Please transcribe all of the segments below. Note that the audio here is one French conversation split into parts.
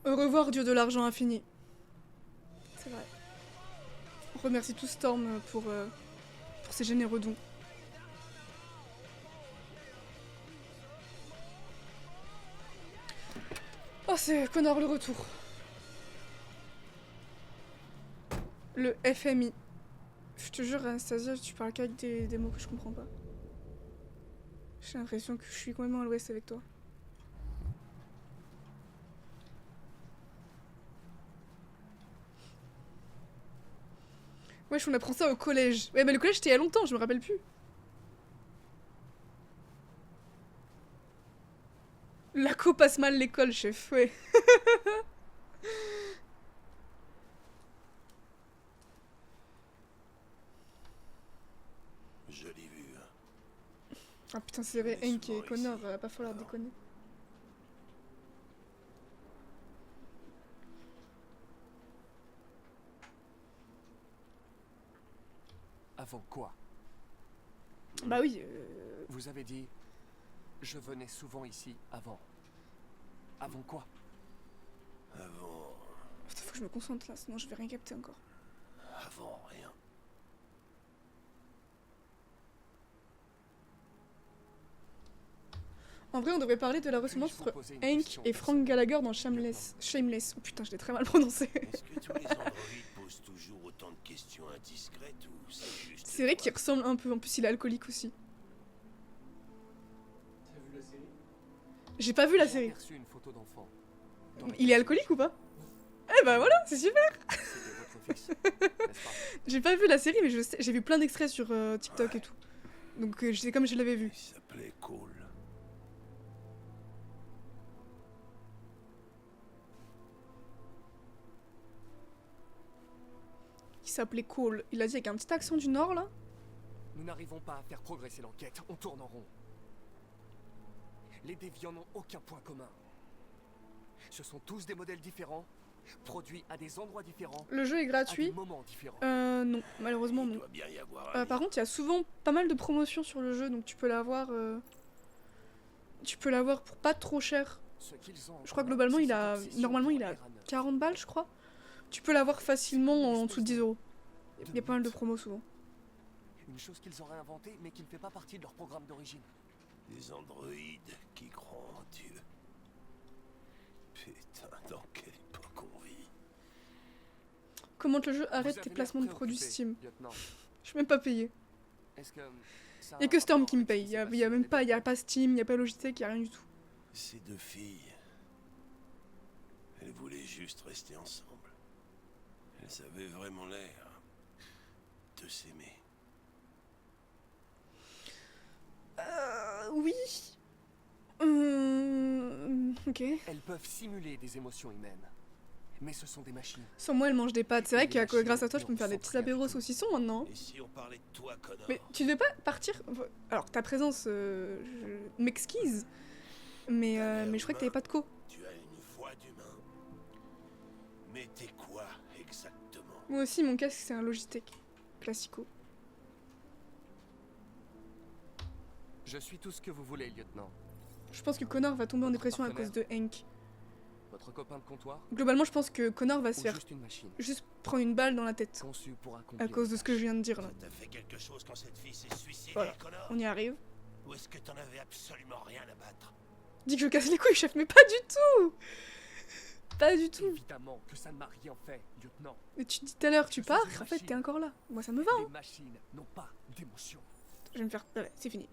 Au revoir, dieu de l'argent infini. C'est vrai. On remercie tout Storm pour ses généreux dons. Oh, c'est Connor le retour. Le FMI. Je te jure, Anastasia, tu parles qu'avec des mots que je comprends pas. J'ai l'impression que je suis complètement à l'ouest avec toi. Wesh, on apprend ça au collège. Ouais, mais le collège, c'était il y a longtemps, je me rappelle plus. Laco passe mal l'école, chef, ouais. Jolie vue, hein. Ah putain, c'est vrai, Hank et Connor, va pas falloir déconner. Avant quoi? Bah oui, Vous avez dit... Je venais souvent ici avant. Avant quoi? Avant... putain, faut que je me concentre là, sinon je vais rien capter encore. Avant rien. En vrai, on devrait parler de la ressemblance Puis-je vous entre poser une Hank question et Frank personnelle, Gallagher dans lieutenant? Shameless. Oh putain, je l'ai très mal prononcé. Est-ce que tous les androïdes posent toujours autant de questions indiscrètes ou c'est juste... C'est vrai qu'il ressemble un peu, en plus il est alcoolique aussi. T'as vu la série? J'ai pas vu la J'ai série. aperçu une photo d'enfant. Dans Il est alcoolique ou pas? Eh bah voilà, c'est super. C'était votre fils, n'est-ce pas? J'ai pas vu la série, mais je sais, j'ai vu plein d'extraits sur TikTok et tout. Donc c'est comme je l'avais vu. Il s'appelait Cole. Il s'appelait Cole. Il a dit avec un petit accent du Nord là. Nous n'arrivons pas à faire progresser l'enquête, on tourne en rond. Les déviants n'ont aucun point commun. Ce sont tous des modèles différents, produits à des endroits différents, Le jeu est à des gratuit. moments différents. Non, malheureusement Il non. doit bien y avoir un Par contre, il y a souvent pas mal de promotions sur le jeu, donc tu peux l'avoir. Tu peux l'avoir pour pas trop cher. Ce qu'ils ont en Je crois que commun, globalement, c'est il cette a. obsession Normalement, pour il a Eran. 40 balles, je crois. Tu peux l'avoir facilement en dessous de 10 euros. Il y a pas mal de promos souvent. Une chose qu'ils auraient inventée, mais qui ne fait pas partie de leur programme d'origine. Des androïdes qui croient en Dieu. Putain, dans quelle époque on vit? Commente le jeu, Vous arrête avez tes l'air placements de produits préoccupé, Steam. lieutenant. Je suis même pas payé. Est-ce que ça a Il y a un que Storm rapport qui me avec ce paye. qui Il y a s'est passé même les pas, deux? il y a pas Steam, il y a pas Logitech, il y a rien du tout. Ces deux filles... Elles voulaient juste rester ensemble. Elles avaient vraiment l'air... de s'aimer. Oui. Ok. Elles peuvent simuler des émotions humaines, mais ce sont des machines. Sans moi, elle mange des pâtes. C'est vrai Et les que grâce à toi, je machines peux me faire des ne petits ressentent rien apéros du tout. saucissons maintenant. Et si on parlait de toi, Connor? Mais tu devais pas partir. Alors, ta présence, je m'exquise. Mais je crois que t'avais pas de co. Tu as une voix d'humain. Mais t'es quoi, exactement? Moi aussi, mon casque, c'est un Logitech. Classico. Je suis tout ce que vous voulez, lieutenant. Je pense que Connor va tomber en dépression à cause de Hank. Votre copain de comptoir Globalement, je pense que Connor va se ou faire juste une machine juste prendre une balle dans la tête. conçue pour À accomplir cause de ce que je viens de dire là. T'as fait quelque chose quand cette fille s'est suicidée, Voilà. Connor? On y arrive. Ou est-ce que t'en avais absolument rien à battre? Dis que je casse les couilles, chef, mais pas du tout. Pas du tout. Évidemment que ça ne m'a rien fait, lieutenant. Mais tu dis tout à l'heure, tu Je suis pars, une en fait, machine. t'es encore là. Moi, ça me va. Les Hein. machines n'ont pas d'émotion. Je vais me faire. Voilà, c'est fini.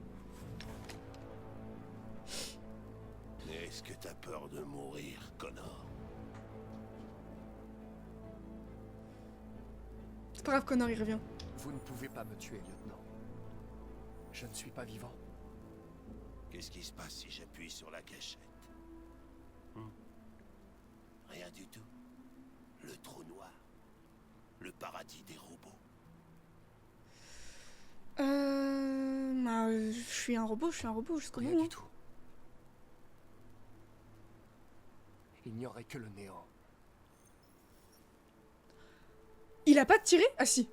Mais est-ce que t'as peur de mourir, Connor? C'est pas grave, Connor, il revient. Vous ne pouvez pas me tuer, lieutenant. Je ne suis pas vivant. Qu'est-ce qui se passe si j'appuie sur la gâchette? Rien du tout. Le trou noir. Le paradis des robots. Je suis un robot jusqu'au Rien bout. du Hein. tout. Il n'y aurait que le néant. Il a pas tiré? Ah si.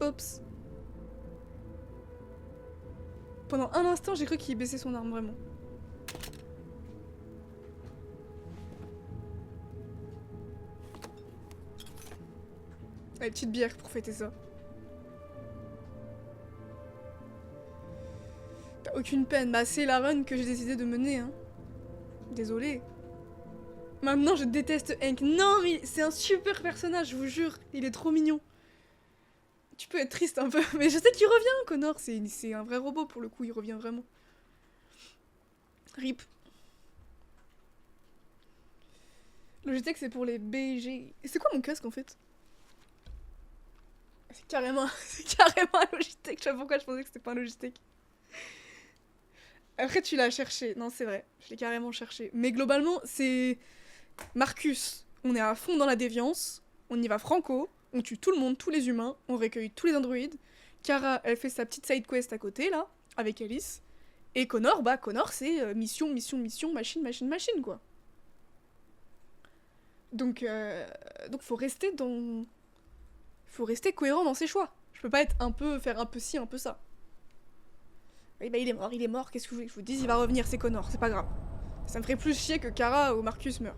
Oups. Pendant un instant, j'ai cru qu'il baissait son arme, vraiment. Allez, petite bière pour fêter ça. T'as aucune peine. Bah, c'est la run que j'ai décidé de mener, hein. Désolée. Maintenant, je déteste Hank. Non, mais c'est un super personnage, je vous jure. Il est trop mignon. Tu peux être triste un peu, mais je sais qu'il revient, Connor. C'est un vrai robot, pour le coup, il revient vraiment. RIP. Logitech, c'est pour les BG. Et c'est quoi mon casque, en fait? C'est carrément un Logitech. Je sais pas pourquoi je pensais que c'était pas un Logitech. Après, tu l'as cherché. Non, c'est vrai. Je l'ai carrément cherché. Mais globalement, c'est... Marcus, on est à fond dans la déviance. On y va franco. On tue tout le monde, tous les humains. On recueille tous les androïdes. Kara, elle fait sa petite side quest à côté, là, avec Alice. Et Connor, bah, Connor, c'est mission, mission, mission, machine, machine, machine, quoi. Donc faut rester dans... Faut rester cohérent dans ses choix. Je peux pas être faire un peu ci, un peu ça. Oui, bah il est mort, qu'est-ce que je vous dise, il va revenir, c'est Connor, c'est pas grave. Ça me ferait plus chier que Kara ou Marcus meurent.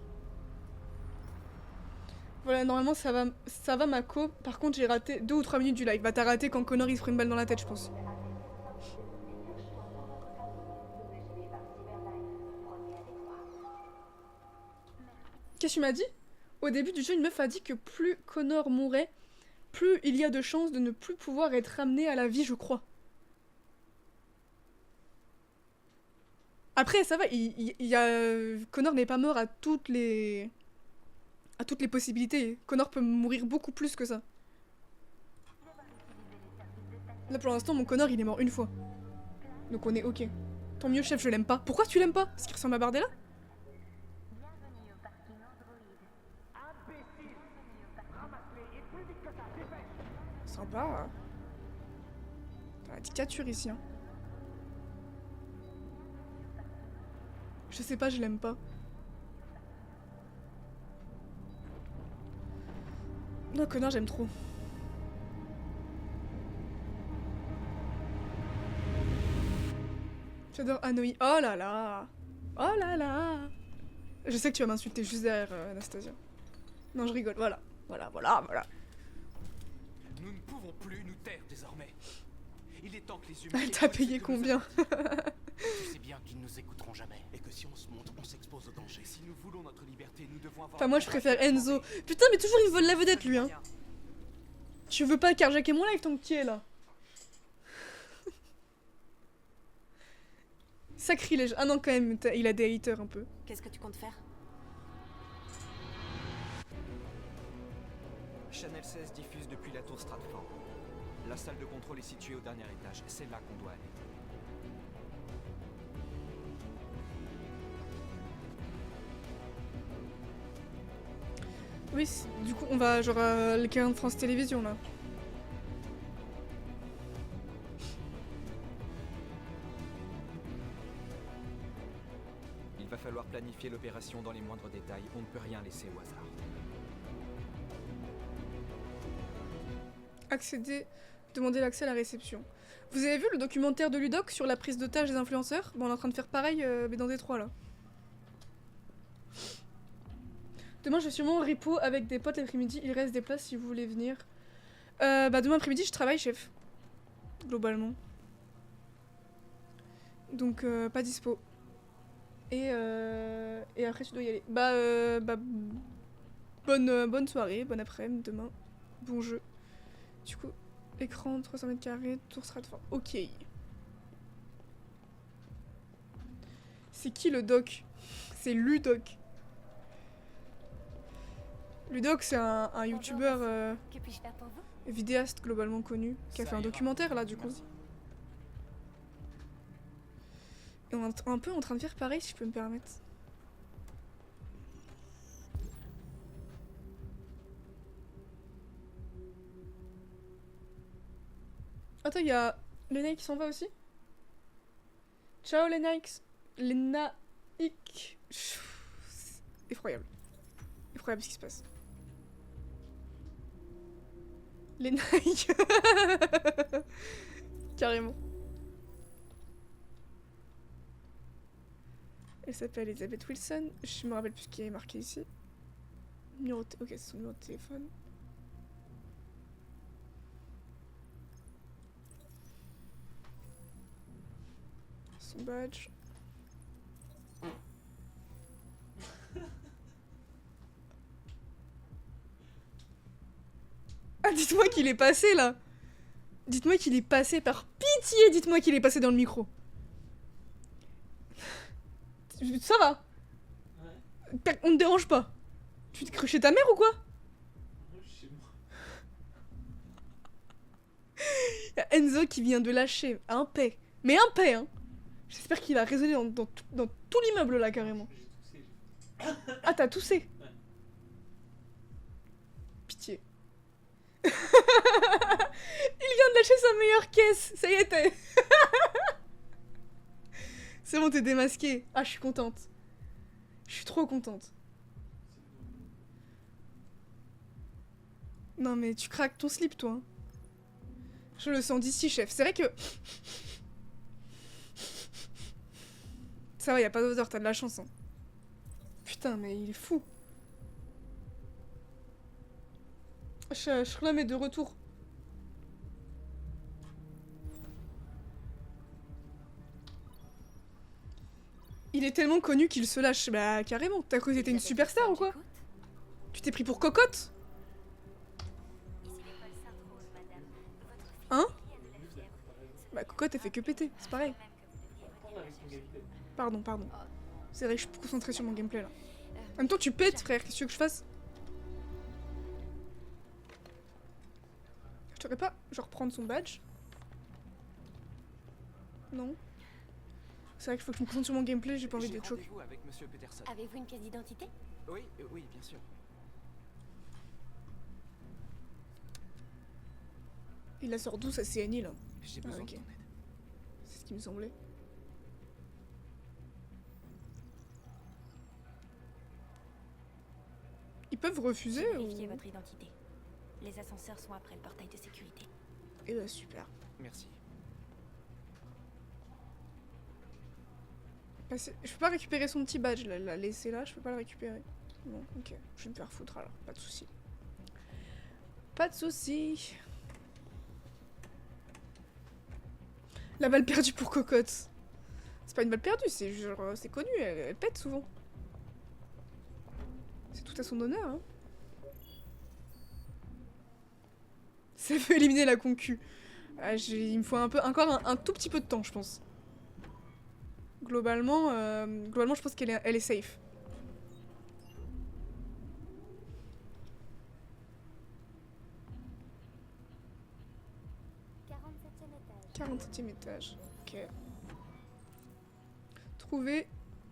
Voilà, normalement ça va Mako. Par contre, j'ai raté 2 ou 3 minutes du live. Bah t'as raté quand Connor il se prend une balle dans la tête, je pense. Qu'est-ce que tu m'as dit? Au début du jeu, une meuf a dit que plus Connor mourait, plus il y a de chances de ne plus pouvoir être ramené à la vie, je crois. Après, ça va, Connor n'est pas mort à toutes les possibilités. Connor peut mourir beaucoup plus que ça. Là, pour l'instant, mon Connor, il est mort une fois. Donc on est ok. Tant mieux, chef, je l'aime pas. Pourquoi tu l'aimes pas? Parce qu'il ressemble à Bardella? Sympa. T'as la dictature ici, hein. Je sais pas, je l'aime pas. Non, Connor, j'aime trop. J'adore Hanoi. Oh là là. Oh là là. Je sais que tu vas m'insulter juste derrière, Anastasia. Non, je rigole. Voilà. Voilà. Nous ne pouvons plus nous taire désormais. Il est temps que les humains... Elle t'a payé combien? Tu sais bien qu'ils ne nous écouteront jamais. Et que si on se montre, on s'expose au danger. Si nous voulons notre liberté, nous devons avoir... Enfin, moi, je préfère Enzo. Putain, mais toujours, il vole la vedette, lui, hein. Tu veux pas carjacker mon live tant que tu es là? Sacrilège. Ah non, quand même, il a des haters un peu. Qu'est-ce que tu comptes faire? Channel 16 diffuse depuis la tour Stratford. La salle de contrôle est située au dernier étage. C'est là qu'on doit aller. Oui, du coup, on va genre à l'écran de France Télévisions, là. Il va falloir planifier l'opération dans les moindres détails. On ne peut rien laisser au hasard. Accéder, demander l'accès à la réception. Vous avez vu le documentaire de Ludoc sur la prise d'otage des influenceurs? Bon, on est en train de faire pareil, mais dans Détroit, là. Demain, je vais sûrement au repo avec des potes l'après-midi. Il reste des places si vous voulez venir. Bah, demain après-midi, je travaille, chef. Globalement. Donc, pas dispo. Et après, tu dois y aller. Bah bonne soirée, bon après-midi, demain. Bon jeu. Du coup, écran 300 mètres carrés, tour Stratford. Ok. C'est qui le doc? C'est Ludoc. Ludoc, c'est un youtubeur Que puis-je faire pour vous? vidéaste globalement connu, qui a fait un documentaire là du coup. Merci. Et on est un peu en train de faire pareil si je peux me permettre. Attends, il y a Lena qui s'en va aussi? Ciao les Nikes. Les Naïcs. Effroyable. Effroyable ce qui se passe. Les Nike. Carrément. Elle s'appelle Elizabeth Wilson. Je me rappelle plus ce qui est marqué ici. Numéro c'est son numéro de téléphone. Son badge. Ah, dites-moi qu'il est passé là. Dites-moi qu'il est passé, par pitié, dites-moi qu'il est passé dans le micro. Ça va. On ne dérange pas. Tu t'es cru chez ta mère ou quoi? Y a Enzo qui vient de lâcher un paix. Mais un paix, hein. J'espère qu'il va résonner dans tout l'immeuble là, carrément. Ah, t'as toussé? Pitié. Il vient de lâcher sa meilleure caisse. Ça y est, t'es... C'est bon, t'es démasqué. Ah, je suis contente. Je suis trop contente. Non mais tu craques ton slip, toi. Hein. Je le sens d'ici, chef. C'est vrai que... Ça va, y a pas d'odeur, t'as de la chance. Hein. Putain, mais il est fou. Shrlam est de retour. Il est tellement connu qu'il se lâche. Bah, carrément. T'as cru que t'étais une superstar ou quoi? Tu t'es pris pour cocotte? Hein? Bah, cocotte, elle fait que péter. C'est pareil. Pardon. C'est vrai que je suis concentrée sur mon gameplay là. En même temps, tu pètes, frère. Qu'est-ce que tu veux que je fasse? Je devrais pas, genre, prendre son badge? Non. C'est vrai qu'il faut que je me concentre sur mon gameplay, j'ai pas envie d'être choquée. Avec Monsieur Peterson. Avez-vous une pièce d'identité? Oui, oui, bien sûr. Il la sort d'où sa CNI là? J'ai besoin ok. de ton aide. C'est ce qui me semblait. Ils peuvent refuser ou... Vérifiez votre identité. Les ascenseurs sont après le portail de sécurité. Eh bah super. Merci. Je peux pas récupérer son petit badge, là, l'a laissé là, je peux pas le récupérer. Bon, ok, je vais me faire foutre alors, pas de soucis. Pas de soucis. La balle perdue pour Cocotte. C'est pas une balle perdue, c'est genre, c'est connu, elle pète souvent. C'est tout à son honneur, hein. Ça veut éliminer la concu. Ah, il me faut encore un tout petit peu de temps, je pense. Globalement, je pense qu'elle est safe. étage. 47e étage. Ok. Trouver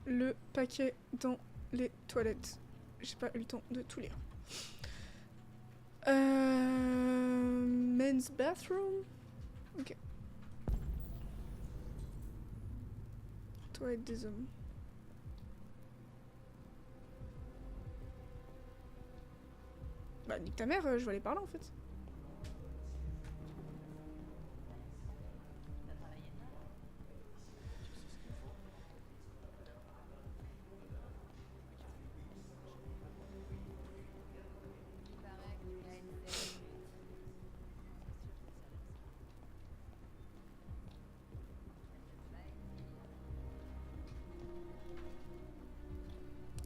le paquet dans les toilettes. J'ai pas eu le temps de tout lire. Men's bathroom. Ok. Toilette des hommes. Bah nique ta mère, je vais aller par là en fait.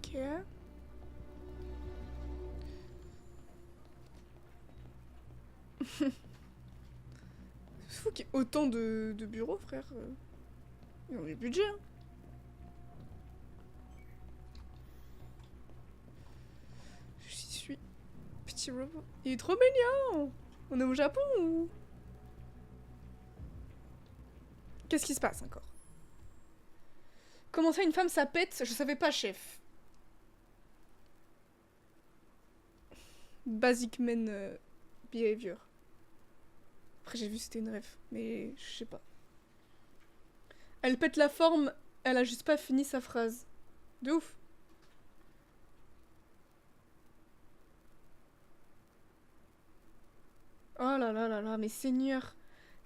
Ok. C'est fou qu'il y ait autant de bureaux, frère. Ils ont du budget, hein. Je suis petit robot. Il est trop mignon. On est au Japon ou... Qu'est-ce qui se passe encore? Comment ça, une femme, ça pète? Je savais pas, chef. Basic men behavior. Après, j'ai vu c'était une ref, mais je sais pas. Elle pète la forme, elle a juste pas fini sa phrase. De ouf. Oh là là là là, mais seigneur.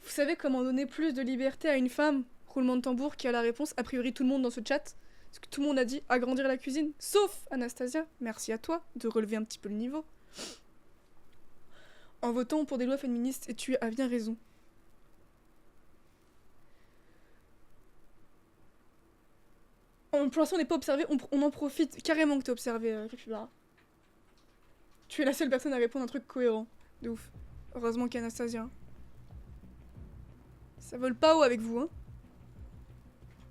Vous savez comment donner plus de liberté à une femme? Roulement de tambour qui a la réponse, a priori tout le monde dans ce chat. Parce que tout le monde a dit agrandir la cuisine, sauf Anastasia. Merci à toi de relever un petit peu le niveau. En votant pour des lois féministes, et tu as bien raison. Pour l'instant, on n'est pas observé, on en profite carrément que t'es observé, Capybara. Tu es la seule personne à répondre à un truc cohérent. De ouf. Heureusement qu'il y a Anastasia. Ça vole pas haut avec vous, hein.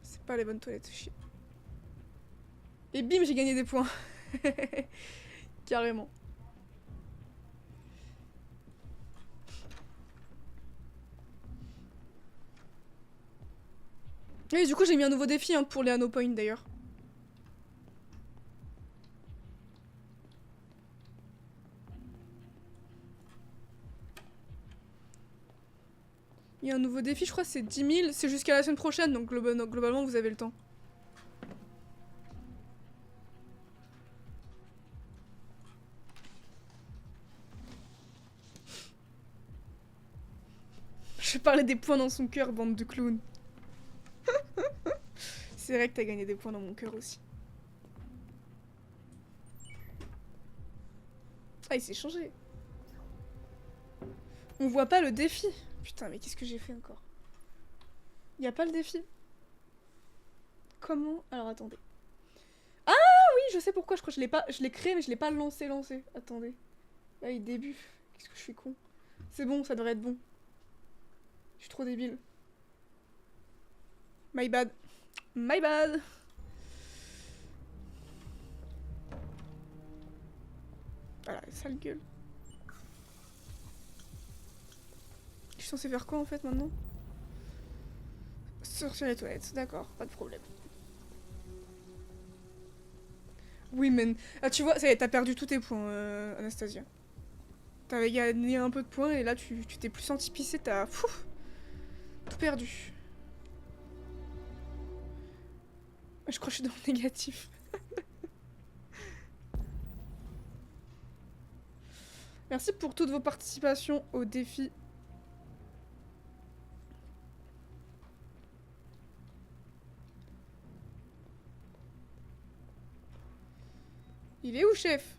C'est pas les bonnes toilettes, chier. Et bim, j'ai gagné des points. Carrément. Et du coup, j'ai mis un nouveau défi hein, pour les Anno Point d'ailleurs. Il y a un nouveau défi, je crois, c'est 10 000. C'est jusqu'à la semaine prochaine, donc globalement, vous avez le temps. Je parlais des points dans son cœur, bande de clowns. C'est vrai que t'as gagné des points dans mon cœur aussi. Ah, il s'est changé. On voit pas le défi. Putain, mais qu'est-ce que j'ai fait encore? Y a pas le défi. Comment? Alors, attendez. Ah oui, je sais pourquoi. Je crois que je l'ai créé, mais je l'ai pas lancé. Attendez. Là, il début. Qu'est-ce que je suis con. C'est bon, ça devrait être bon. Je suis trop débile. My bad. My bad. Voilà, sale gueule. Je suis censée faire quoi en fait maintenant? Sortir les toilettes, d'accord, pas de problème. Oui, mais... Ah, tu vois, ça y est, t'as perdu tous tes points, Anastasia. T'avais gagné un peu de points et là, tu t'es plus senti pisser, t'as... Tout perdu. Je crois que je suis dans le négatif. Merci pour toutes vos participations au défi. Il est où, chef?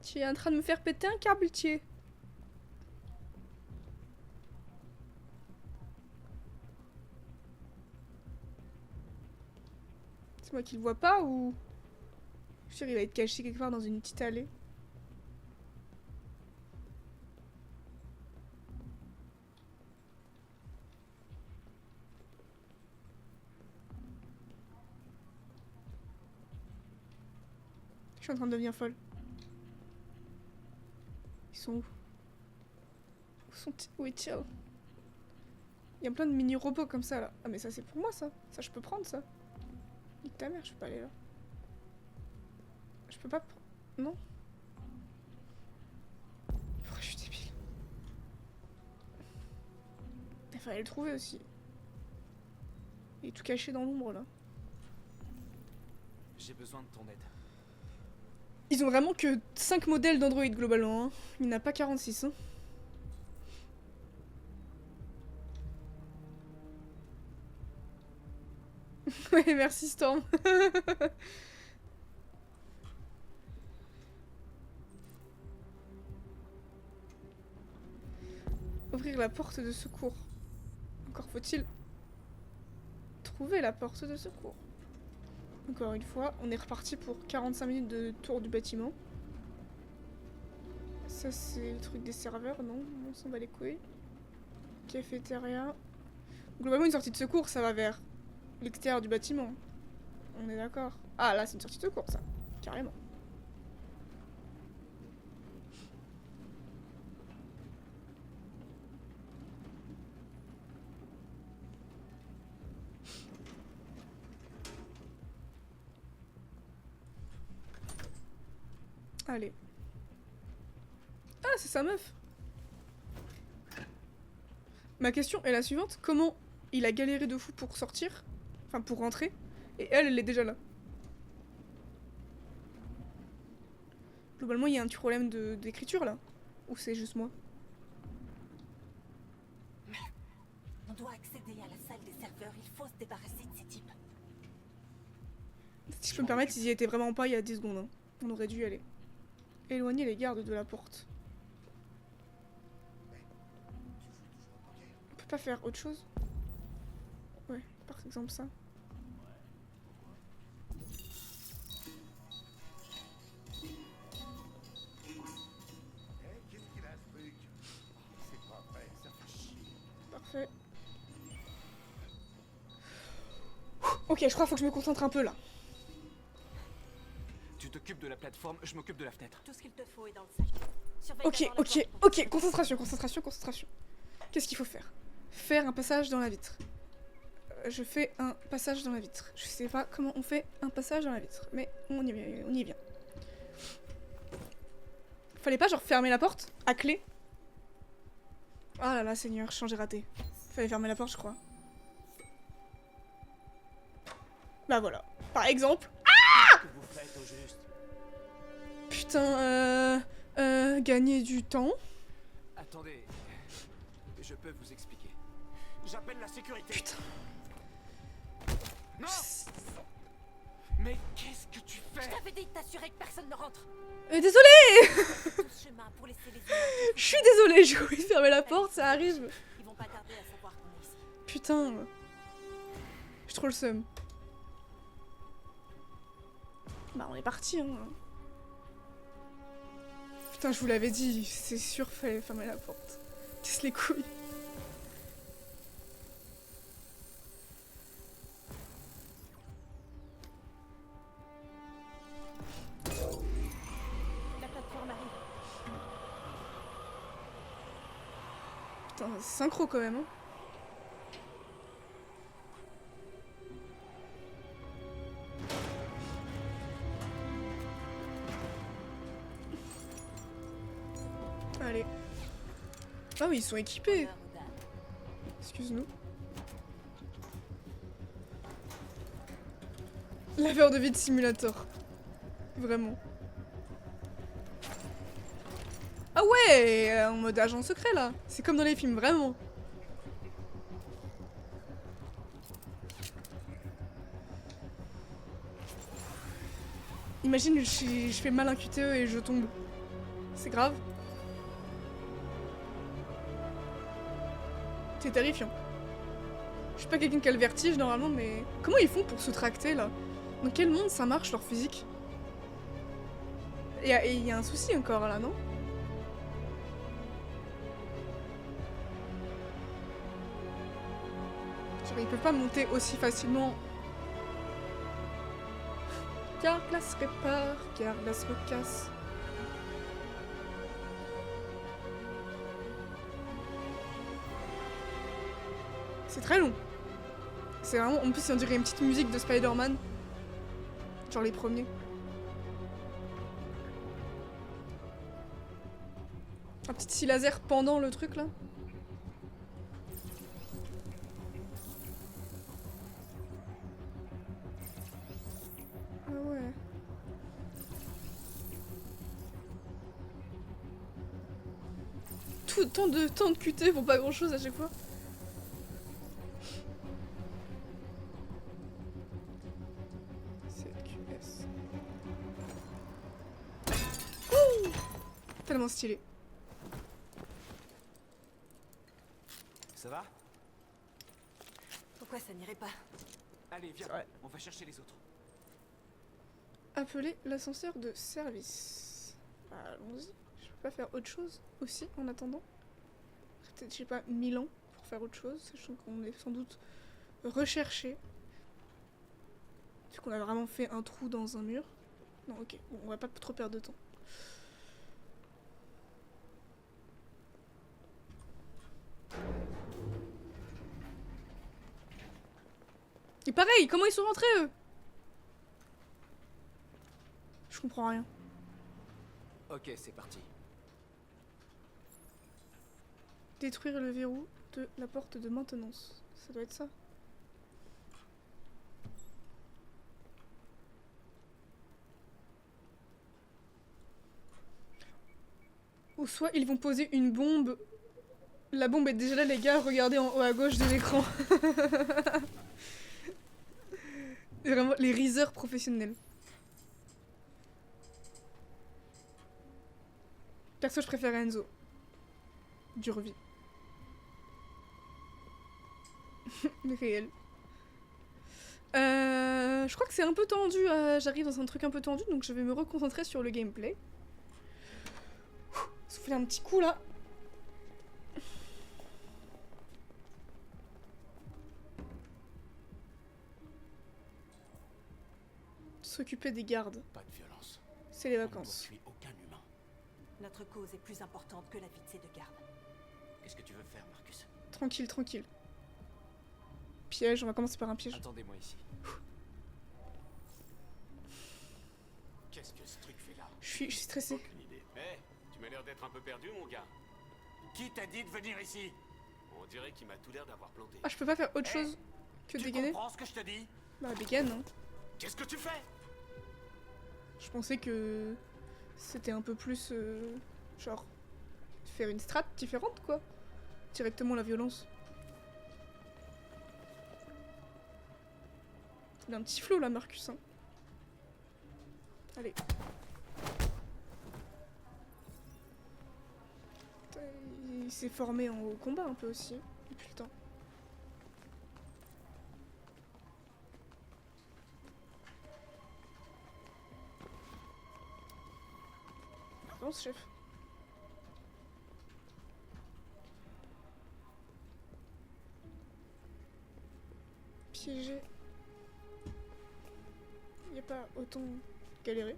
Tu es en train de me faire péter un câble, tiers. C'est moi qui le vois pas ou... Je suis sûr, il va être caché quelque part dans une petite allée. Je suis en train de devenir folle. Ils sont où? Où est-il? Il y a plein de mini-robots comme ça là. Ah mais ça c'est pour moi ça. Ça je peux prendre ça. Nique ta mère, je peux pas aller là. Je peux pas prendre... Non? Pourquoi je suis débile? Il fallait le trouver aussi. Il est tout caché dans l'ombre là. J'ai besoin de ton aide. Ils ont vraiment que 5 modèles d'Android globalement. Hein. Il n'y en a pas 46. Hein. Ouais, merci Storm. Ouvrir la porte de secours. Encore faut-il trouver la porte de secours. Encore une fois, on est reparti pour 45 minutes de tour du bâtiment. Ça c'est le truc des serveurs, non? On s'en bat les couilles. Cafétéria. Globalement une sortie de secours, ça va vers l'extérieur du bâtiment. On est d'accord. Ah là c'est une sortie de secours ça, carrément. Allez. Ah, c'est sa meuf. Ma question est la suivante. Comment il a galéré de fou pour sortir? Enfin, pour rentrer. Et elle est déjà là. Globalement, il y a un petit problème d'écriture, là. Ou c'est juste moi? On doit accéder à la salle des serveurs. Il faut se débarrasser de ces types. Si je peux me permettre, ils y étaient vraiment pas il y a 10 secondes. Hein. On aurait dû y aller. Éloigner les gardes de la porte. On peut pas faire autre chose? Ouais, par exemple ça. Ok, je crois qu'il faut que je me concentre un peu là. Tu t'occupes de la plateforme, je m'occupe de la fenêtre. Tout ce qu'il te faut est dans le sac. Surveille Ok, d'abord la ok, porte. ok, concentration, concentration, concentration. Qu'est-ce qu'il faut faire? Faire un passage dans la vitre. Je fais un passage dans la vitre. Je sais pas comment on fait un passage dans la vitre, mais on y vient. Fallait pas genre fermer la porte à clé? Ah là là, Seigneur, j'ai raté. Fallait fermer la porte, je crois. Bah voilà. Par exemple. Qu'est-ce que vous faites au juste? Putain, gagner du temps. Attendez, je peux vous expliquer. J'appelle la sécurité. Putain. Non! Mais qu'est-ce que tu Je fais? t'avais dit de t'assurer que personne ne rentre. Désolée. Tout ce chemin pour laisser les humains. Je suis désolée, j'ai oublié de fermer la porte, ça arrive. Ils vont pas tarder à savoir qu'on est ici. Putain. J'ai trop le seum. Bah on est parti hein. Putain je vous l'avais dit, c'est sûr fallait fermer la porte. Casse les couilles. La plateforme arrive. Putain c'est synchro quand même hein. Allez. Ah oui, ils sont équipés. Honneur aux dames. Excuse-nous. Laveur de vide simulator. Vraiment. Ah ouais, en mode agent secret là. C'est comme dans les films, vraiment. Imagine, je fais mal un QTE et je tombe. C'est grave. C'est terrifiant. Je suis pas quelqu'un qui a le vertige normalement, mais comment ils font pour se tracter là? Dans quel monde ça marche leur physique? Et il y a un souci encore là, non? Genre ils peuvent pas monter aussi facilement. Car glace répare, car glace recasse. C'est très long. C'est vraiment, en plus on dirait une petite musique de Spider-Man. Genre les premiers. Un petit scie laser pendant le truc là. Ah ouais. Tout tant de QT pour pas grand chose à chaque fois. QS. Ouh, tellement stylé. Ça va? Pourquoi ça n'irait pas? Allez, viens, Ouais. on va chercher les autres. Appeler l'ascenseur de service. Bah, allons-y. Je peux pas faire autre chose aussi en attendant. Peut-être, je sais pas, 1000 ans pour faire autre chose, sachant qu'on est sans doute recherché. Vu qu'on a vraiment fait un trou dans un mur. Non, ok, bon, on va pas trop perdre de temps. Et pareil, comment ils sont rentrés eux? Je comprends rien. Ok, c'est parti. Détruire le verrou de la porte de maintenance. Ça doit être ça. Ou soit ils vont poser une bombe. La bombe est déjà là les gars, regardez en haut à gauche de l'écran. Vraiment les riseurs professionnels. Perso je préfère Enzo. Dure vie. Réel. Je crois que c'est un peu tendu, j'arrive dans un truc un peu tendu, donc je vais me reconcentrer sur le gameplay. Souffler un petit coup là. S'occuper des gardes. Pas de violence. C'est les On ne doit vacances. tuer aucun humain. Notre cause est plus importante que la vie de ces deux gardes. Qu'est-ce que tu veux faire, Marcus? Tranquille, tranquille. Piège, on va commencer par un piège. Attendez-moi ici. Qu'est-ce que ce truc fait là? Je suis stressée. Aucune idée. Hé, tu m'as l'air d'être un peu perdu, mon gars. Qui t'a dit de venir ici? On dirait qu'il m'a tout l'air d'avoir planté. Ah, je peux pas faire autre chose que Tu dégainer? comprends ce que je te dis? Bah, dégaine, hein. Qu'est-ce que tu fais? Je pensais que c'était un peu plus. Genre. Faire une strat différente, quoi. Directement la violence. Il a un petit flow là, Marcus. Hein. Allez. Putain, il s'est formé au combat un peu aussi, depuis le temps. Avance, chef. Piégé. Il n'y a pas autant galéré.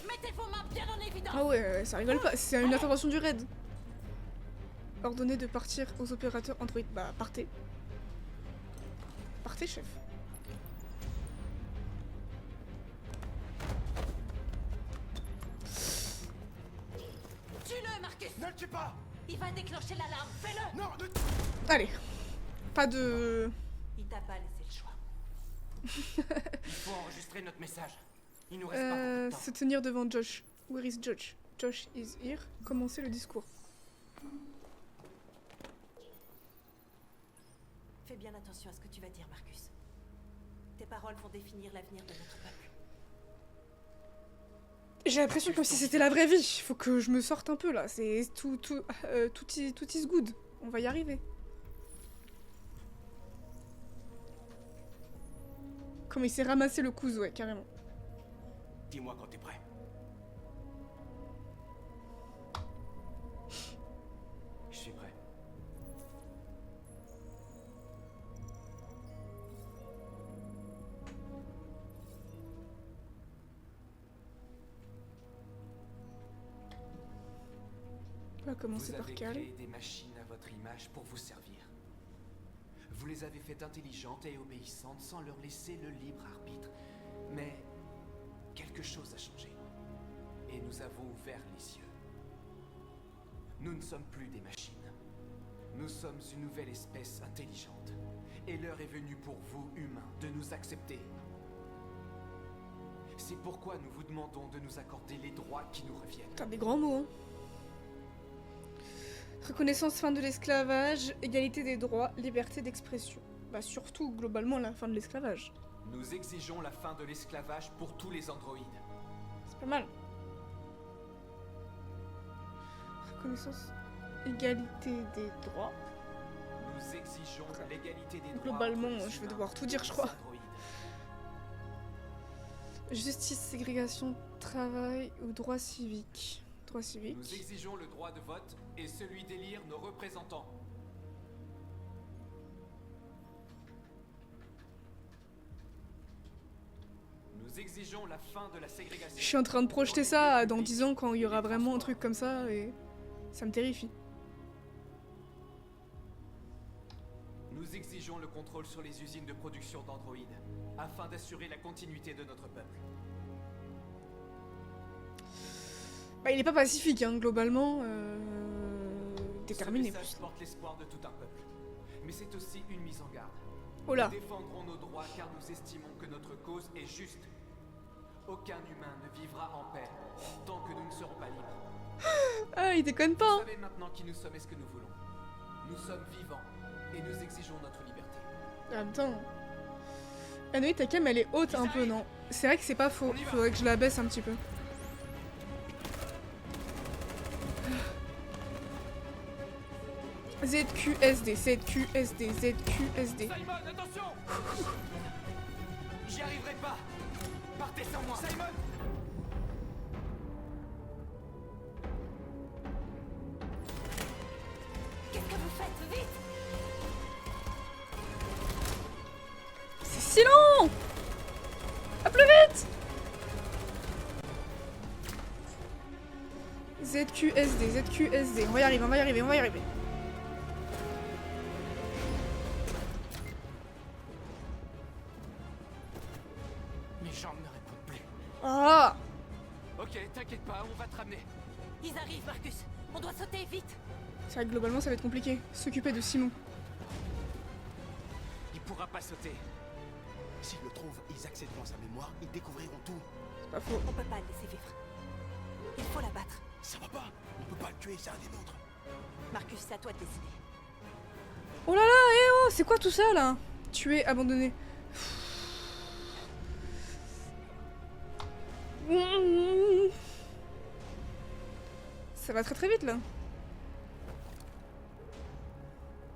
Mettez vos mains bien en évidence. Ah ouais, ça rigole pas, c'est une intervention du raid. Ordonnez de partir aux opérateurs Android. Bah, partez. Partez, chef. Tue-le, Marcus. Ne le tue pas! Il va déclencher l'alarme. Fais-le. Non, ne... Allez. Pas de... Il t'a pas laissé le choix. Il faut enregistrer notre message. Il nous reste pas beaucoup de temps. Se tenir devant Josh. Where is Josh? Josh is here. Commencer le discours. Fais bien attention à ce que tu vas dire, Marcus. Tes paroles vont définir l'avenir de notre peuple. J'ai l'impression comme si c'était la vraie vie. Faut que je me sorte un peu là. C'est tout is good. On va y arriver. Comme il s'est ramassé le coude, ouais, carrément. Dis-moi quand t'es prêt. Je suis prêt. On va commencer Vous par avez Cal. créé des machines à votre image pour vous servir. Vous les avez faites intelligentes et obéissantes sans leur laisser le libre arbitre. Mais quelque chose a changé. Et nous avons ouvert les yeux. Nous ne sommes plus des machines. Nous sommes une nouvelle espèce intelligente. Et l'heure est venue pour vous, humains, de nous accepter. C'est pourquoi nous vous demandons de nous accorder les droits qui nous reviennent. T'as des grands mots, hein. Reconnaissance, fin de l'esclavage, égalité des droits, liberté d'expression. Bah surtout, globalement, la fin de l'esclavage. Nous exigeons la fin de l'esclavage pour tous les androïdes. C'est pas mal. Reconnaissance, égalité des droits. Nous exigeons l'égalité des droits. Globalement, entre les je vais humains devoir tout et dire, les je crois. androïdes. Justice, ségrégation, travail ou droit civique. Droit civique. Nous exigeons le droit de vote et celui d'élire nos représentants. Nous exigeons la fin de la ségrégation. Je suis en train de projeter ça dans 10 ans quand il y aura vraiment un truc comme ça et ça me terrifie. Nous exigeons le contrôle sur les usines de production d'androïdes afin d'assurer la continuité de notre peuple. Bah il est pas pacifique hein, globalement. Déterminé. Ce message porte l'espoir de tout un peuple. Mais c'est aussi une mise en garde. Oh là. Nous défendrons nos droits car nous estimons que notre cause est juste. Aucun humain ne vivra en paix tant que nous ne serons pas libres. Ah il déconne pas Vous hein. savez maintenant qui nous sommes et ce que nous voulons. Nous sommes vivants et nous exigeons notre liberté. En même temps. Ah oui, ta cam elle est haute un peu, non? C'est vrai que c'est pas faux. Faudrait que je la baisse un petit peu. ZQSD, ZQSD, ZQSD. Simon, attention! J'y arriverai pas! Partez sans moi. Simon! Qu'est-ce que vous faites? Vite! C'est si long! À plus vite! ZQSD, ZQSD. On va y arriver, on va y arriver, on va y arriver. Mes jambes ne répondent plus. Ah! Ok, t'inquiète pas, on va te ramener. Ils arrivent, Marcus! On doit sauter, vite! C'est vrai que globalement ça va être compliqué. S'occuper de Simon. Il pourra pas sauter. S'ils le trouvent, ils accéderont à sa mémoire, ils découvriront tout. C'est pas faux. On peut pas le laisser vivre. Il faut l'abattre. Ça va pas, on peut pas le tuer, c'est un des nôtres. Marcus, c'est à toi de décider. Oh là là, eh oh, c'est quoi tout ça là? Tuer, abandonné. Ça va très très vite là.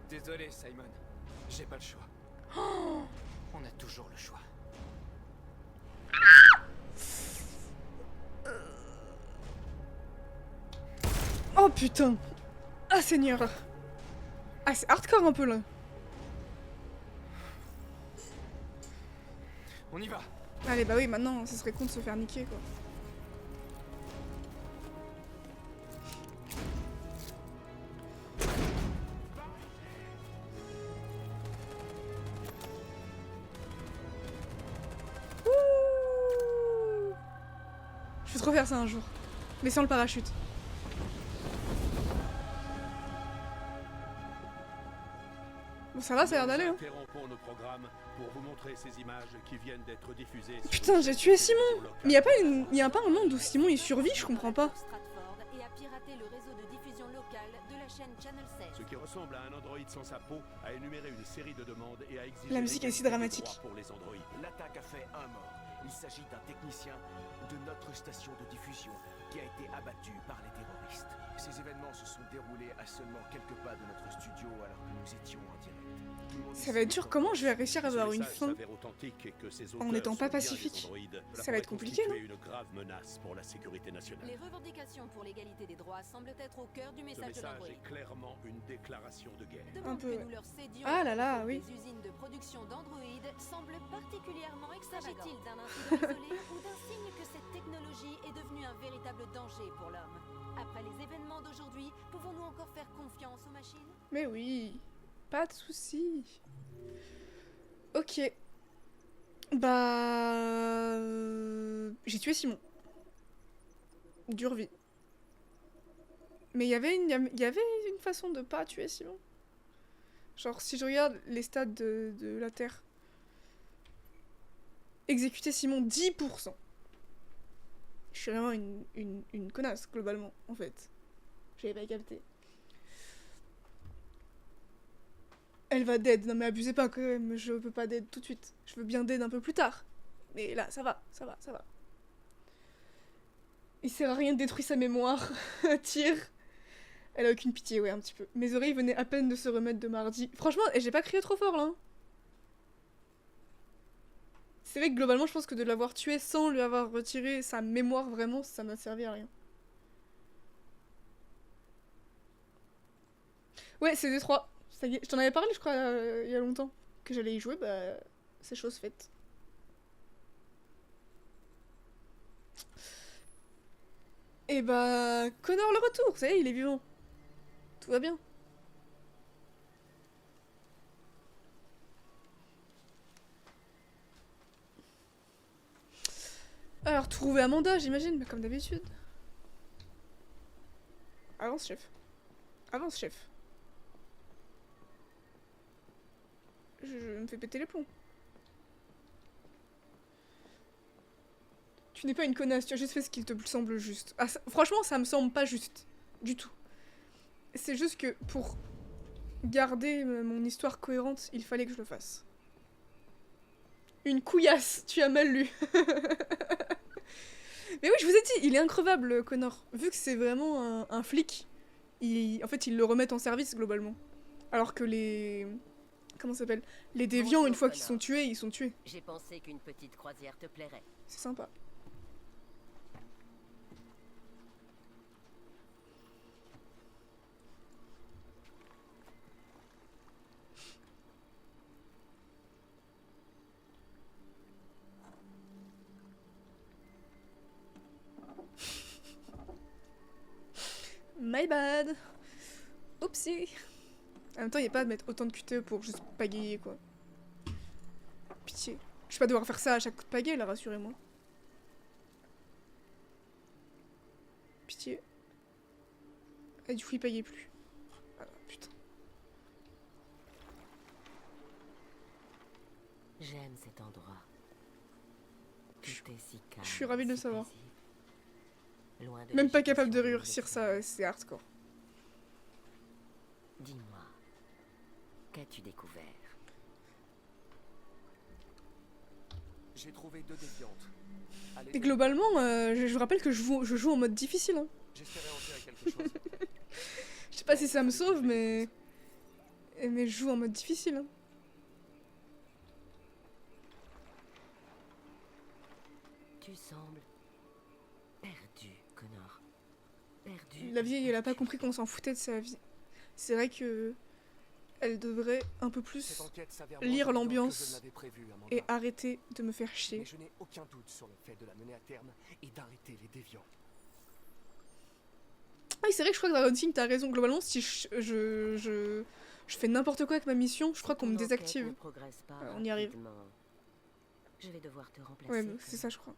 Désolé, Simon. J'ai pas le choix. On a toujours le choix. Oh putain. Ah Seigneur. Ah c'est hardcore un peu là. On y va. Allez bah oui maintenant ça serait con de se faire niquer quoi. Ouh. Je vais trop faire ça un jour. Mais sans le parachute. Bon ça va, ça a l'air d'aller hein. Interrompons nos programmes pour vous montrer ces images qui viennent d'être diffusées. sur Putain une j'ai chaîne tué de Simon. télévision locale. Mais y a pas un monde où Simon il survit, je comprends pas. Stratford et a piraté le réseau de diffusion locale de la chaîne Channel 16. Ce qui ressemble à un androïde sans sa peau a énuméré une série de demandes et a exigé La musique est si l'égalité des dramatique. droits pour les androïdes. L'attaque a fait un mort. Il s'agit d'un technicien de notre station de diffusion qui a été abattu par les terroristes. Ces événements se sont déroulés à seulement quelques pas de notre studio alors que nous étions en direct. Ça va être dur, comment je vais réussir à Ce avoir une message fin? s'avère authentique et que ces En auteurs n'étant pas sont bien des pacifique. androïdes, Ça va être pourrait compliqué, constituer une grave menace pour la sécurité nationale. Les revendications pour l'égalité des droits semblent être au cœur du Ce message de message l'Android. est clairement une déclaration de guerre. Demande peu, que ouais. nous leur cédions Ah là là, oui. des usines de production d'Android semble particulièrement extravagante. S'agit-il d'un incident isolé ou d'un signe que cette technologie est devenue un véritable danger pour l'homme? Après les événements d'aujourd'hui, pouvons-nous encore faire confiance aux machines? Mais oui, pas de soucis. Ok. Bah... J'ai tué Simon. Dure vie. Mais il y avait une façon de pas tuer Simon. Genre, si je regarde les stats de la Terre. Exécuter Simon 10%. Je suis vraiment une connasse, globalement, en fait. J'avais pas capté. Elle va dead. Non mais abusez pas quand même, je peux pas dead tout de suite. Je veux bien dead un peu plus tard. Mais là, ça va. Il sert à rien de détruire sa mémoire. Tire. Elle a aucune pitié, ouais, un petit peu. Mes oreilles venaient à peine de se remettre de mardi. Franchement, et j'ai pas crié trop fort là. Hein. C'est vrai que globalement, je pense que de l'avoir tué sans lui avoir retiré sa mémoire, vraiment, ça m'a servi à rien. Ouais, c'est D3. Ça y est, je t'en avais parlé, je crois, il y a longtemps. Que j'allais y jouer, bah, c'est chose faite. Et bah, Connor le retour, ça y est, il est vivant. Tout va bien. Alors, trouver Amanda, j'imagine, mais comme d'habitude. Avance, chef. Avance, chef. Je me fais péter les plombs. Tu n'es pas une connasse, tu as juste fait ce qu'il te semble juste. Ah, franchement, ça me semble pas juste. Du tout. C'est juste que pour garder mon histoire cohérente, il fallait que je le fasse. Une couillasse, tu as mal lu. Mais oui, je vous ai dit, il est increvable, Connor. Vu que c'est vraiment un flic, en fait, ils le remettent en service, globalement. Alors que les comment ça s'appelle, les déviants, Bonjour, une fois qu'ils connard. sont tués, ils sont tués. J'ai pensé qu'une petite croisière te plairait. C'est sympa. My bad. Oupsie. En même temps, il n'y a pas à mettre autant de QTE pour juste pagayer, quoi. Pitié. Je vais pas devoir faire ça à chaque coup de pagaie, là, rassurez-moi. Pitié. Et du coup, il payait plus. Ah, putain. J'aime cet endroit. Tout est si calme. Je suis ravie de le si savoir. paisible. Loin de Même pas capable de l'agitation réussir quotidienne. ça, c'est hardcore. Dis-moi, qu'as-tu découvert? J'ai trouvé 2 déviantes. Allez, Et globalement, je vous rappelle que je joue en mode difficile. Hein. j'espérais en tirer quelque chose. Je sais pas si ça me sauve, mais je joue en mode difficile. Hein. Tu sembles perdu, Connor. Perdu. La vieille, elle a pas compris qu'on s'en foutait de sa vie. C'est vrai que elle devrait un peu plus Cette enquête s'avère lire moins évidente l'ambiance que je ne l'avais prévu, Amanda. et arrêter de me faire Mais chier. je n'ai aucun doute sur le fait de la mener à terme et d'arrêter les déviants. Ah oui, c'est vrai que je crois que Dragon King, t'as raison. Globalement, si je fais n'importe quoi avec ma mission, je crois qu'on me Ton enquête désactive. ne progresse pas On y arrive. rapidement. Je vais devoir te remplacer. Ouais, c'est ça, Connor. je crois.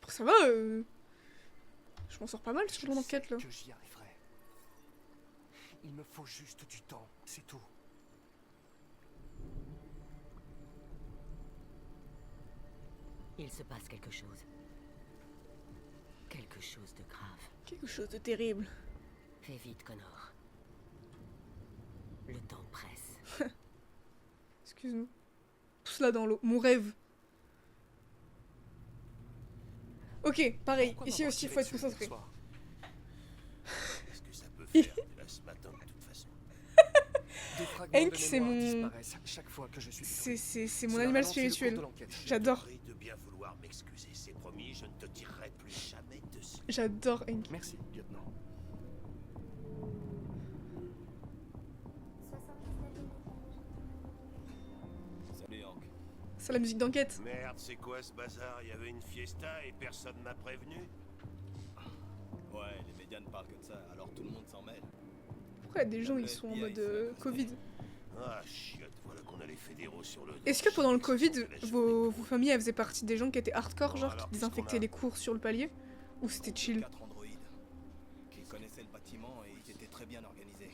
Après, ça va, je m'en sors pas mal sur mon enquête, là. Que j'y arriverai. Il me faut juste du temps, c'est tout. Il se passe quelque chose. Quelque chose de grave. Quelque chose de terrible. Fais vite, Connor. Le temps presse. Excuse-nous. Tout cela dans l'eau. Mon rêve. Ok, pareil. Pourquoi Ici m'avoir aussi, il tiré faut être dessus concentré. hier soir? Qu'est-ce que ça peut faire de là ce matin de toute façon? Des fragments Hank, de c'est mémoire mon- disparaissent chaque fois que je suis détruit. C'est mon Cela animal ralentit le cours spirituel. de l'enquête. J'adore. Je te prie de bien vouloir m'excuser, c'est promis, je ne te tirerai plus jamais dessus. J'adore Hank. Merci, lieutenant. Salut Hank. C'est la musique d'enquête. Merde, c'est quoi ce bazar? Il y avait une fiesta et personne m'a prévenu? Ouais, les médias ne parlent que de ça, alors tout le monde s'en mêle. Pourquoi il y a des gens, ils sont en mode Covid? Ah, chiotte, voilà qu'on a les fédéraux sur le dos. Est-ce que pendant le Je Covid, vais laisser vos les familles, elles faisaient partie des gens qui étaient hardcore, Bon, genre alors, qui qu'est-ce qu'on désinfectaient a les cours sur le palier? Ou c'était chill? 4 androïdes qui connaissaient le bâtiment et ils étaient très bien organisés.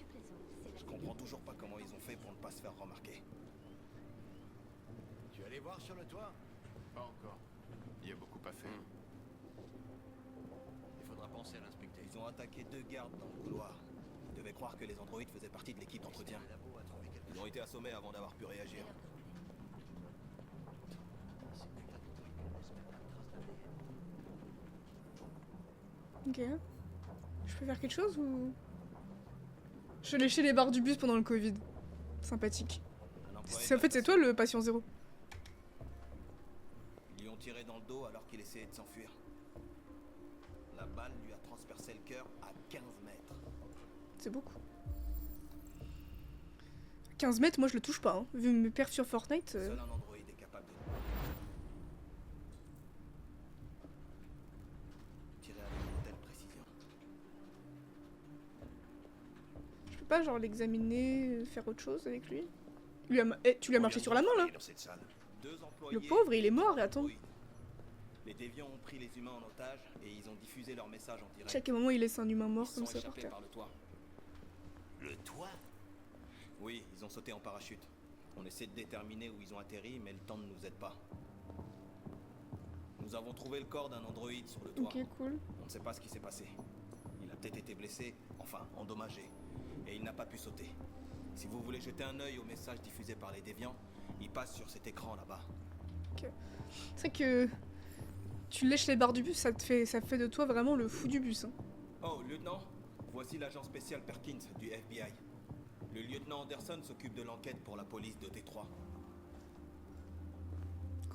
Je comprends toujours pas comment ils ont fait pour ne pas se faire remarquer. Tu es allé voir sur le toit? Pas encore. Il y a beaucoup à faire. Il faudra penser à l'inspecter. Ils ont attaqué 2 gardes dans le couloir. Ils devaient croire que les androïdes faisaient partie de l'équipe d'entretien. Ils ont été assommés avant d'avoir pu réagir. Ok. Je peux faire quelque chose ou... Je léchais les barres du bus pendant le Covid. Sympathique. Un employé En fait, c'est toi le patient zéro. Ils lui ont tiré dans le dos alors qu'il essayait de s'enfuir. La balle lui a transpercé le cœur à 15 mètres. C'est beaucoup. 15 mètres, moi je le touche pas. Hein. Vu mes perfs sur Fortnite. Seul un androïde est capable de tirer avec une telle précision. Je peux pas genre l'examiner, faire autre chose avec lui. Tu lui as marché sur la main là? Dans cette salle. 2 employés Le pauvre, il est mort, et attends. androïdes. Les déviants ont pris les humains en otage et ils ont diffusé leur message en direct. Chaque moment il laisse un humain Ils mort se comme sont ça par échappés terre. par le toit. Le toit? Oui, ils ont sauté en parachute. On essaie de déterminer où ils ont atterri, mais le temps ne nous aide pas. Nous avons trouvé le corps d'un androïde sur le toit. Ok, cool. On ne sait pas ce qui s'est passé. Il a peut-être été blessé, enfin endommagé, et il n'a pas pu sauter. Si vous voulez jeter un œil au message diffusé par les déviants, il passe sur cet écran là-bas. C'est vrai que tu lèches les barres du bus, ça fait de toi vraiment le fou du bus. Hein. Oh, lieutenant, voici l'agent spécial Perkins du FBI. Le lieutenant Anderson s'occupe de l'enquête pour la police de Détroit.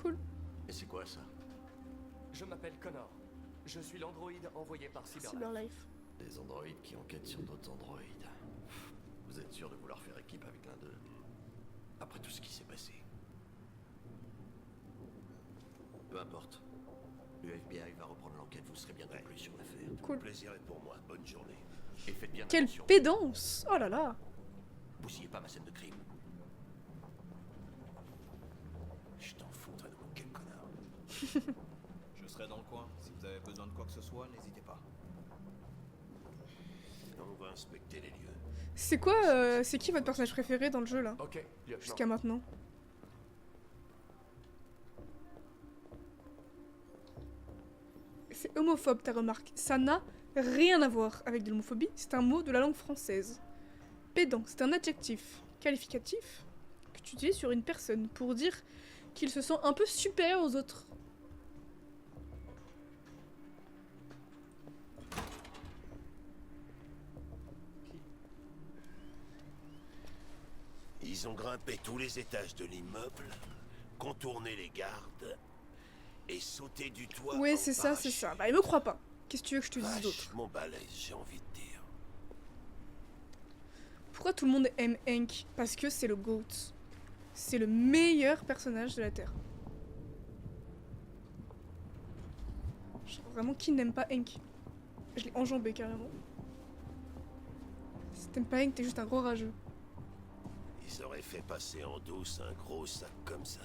Cool. Et c'est quoi ça? Je m'appelle Connor. Je suis l'androïde envoyé par Cyberlife. Cyberlife. Des androïdes qui enquêtent sur d'autres androïdes. Vous êtes sûr de vouloir faire équipe avec l'un d'eux? Après tout ce qui s'est passé. Peu importe. Le FBI va reprendre l'enquête, vous serez bientôt plus sur l'affaire. Cool. Le plaisir est pour moi. Bonne journée. Et faites bien Quelle attention. pédance! Oh là là! Bousillez pas ma scène de crime. Je t'en foutrais de mon quel connard. Je serai dans le coin. Si vous avez besoin de quoi que ce soit, n'hésitez pas. On va inspecter les lieux. C'est quoi, c'est qui votre personnage préféré dans le jeu là? Ok, lieutenant. Jusqu'à maintenant. C'est homophobe ta remarque. Ça n'a rien à voir avec de l'homophobie, c'est un mot de la langue française. Pédant, c'est un adjectif qualificatif que tu utilises sur une personne pour dire qu'il se sent un peu supérieur aux autres. Ils ont grimpé tous les étages de l'immeuble, contourné les gardes et sauté du toit. Ouais, en c'est ça, parachute. c'est ça. Bah, il me croit pas. Qu'est-ce que tu veux que je te dise d'autre? Vachement balèze, j'ai envie de dire. Pourquoi tout le monde aime Hank? Parce que c'est le GOAT. C'est le meilleur personnage de la Terre. Genre, vraiment, qui n'aime pas Hank? Je l'ai enjambé carrément. Si t'aimes pas Hank, t'es juste un gros rageux. Ils auraient fait passer en douce un gros sac comme ça.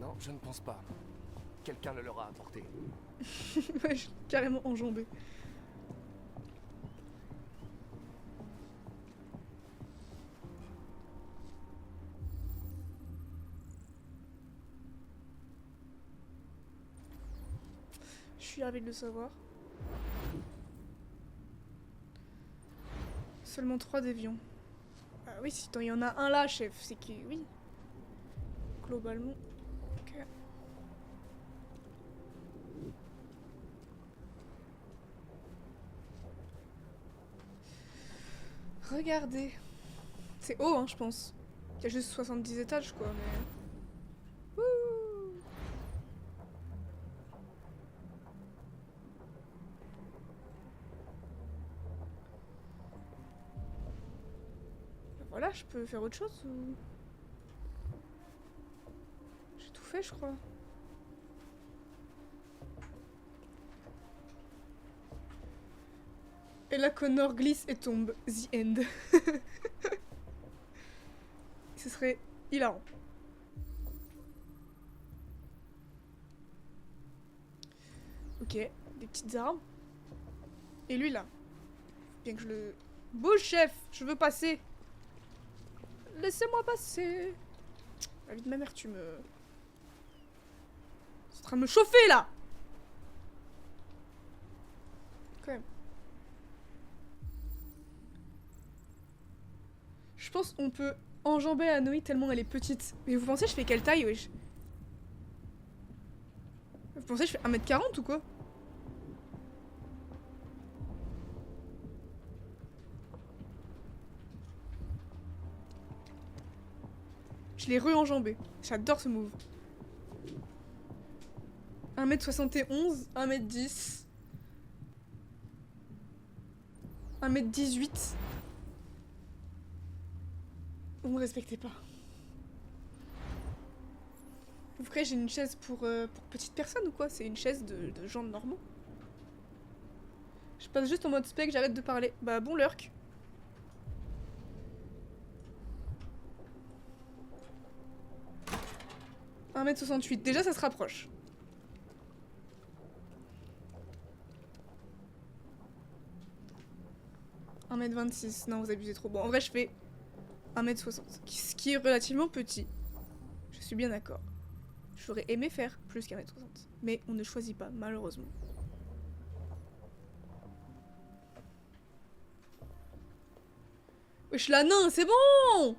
Non, je ne pense pas. Quelqu'un le leur a apporté. Ouais, je l'ai carrément enjambé. Je suis ravie de le savoir. Seulement 3 déviants. Ah oui, si il y en a un là, chef, c'est que oui. Globalement. Ok. Regardez. C'est haut, hein, je pense. Il y a juste 70 étages, quoi, mais... Wouh. Voilà, je peux faire autre chose ou... J'ai tout fait, je crois. Et là, Connor glisse et tombe. The end. Ce serait hilarant. Ok, des petites armes. Et lui là. Bien que je le... Bouge, chef, je veux passer. Laissez-moi passer. La vie de ma mère, tu me... C'est en train de me chauffer là. Quand même. Je pense qu'on peut enjamber Anoï tellement elle est petite. Mais vous pensez je fais quelle taille, wesh? Vous pensez je fais 1m40 ou quoi? Je l'ai re-enjambé. J'adore ce move. 1m71, 1m10. 1m18. Vous me respectez pas. Vous croyez que j'ai une chaise pour petite personne ou quoi? C'est une chaise de gens normaux. Je passe juste en mode spec, j'arrête de parler. Bah bon lurk. « 1m68, déjà ça se rapproche. « 1m26, non vous abusez trop. Bon en vrai je fais 1m60, ce qui est relativement petit. Je suis bien d'accord. J'aurais aimé faire plus qu'1m60, mais on ne choisit pas, malheureusement. Wesh la nain, c'est bon!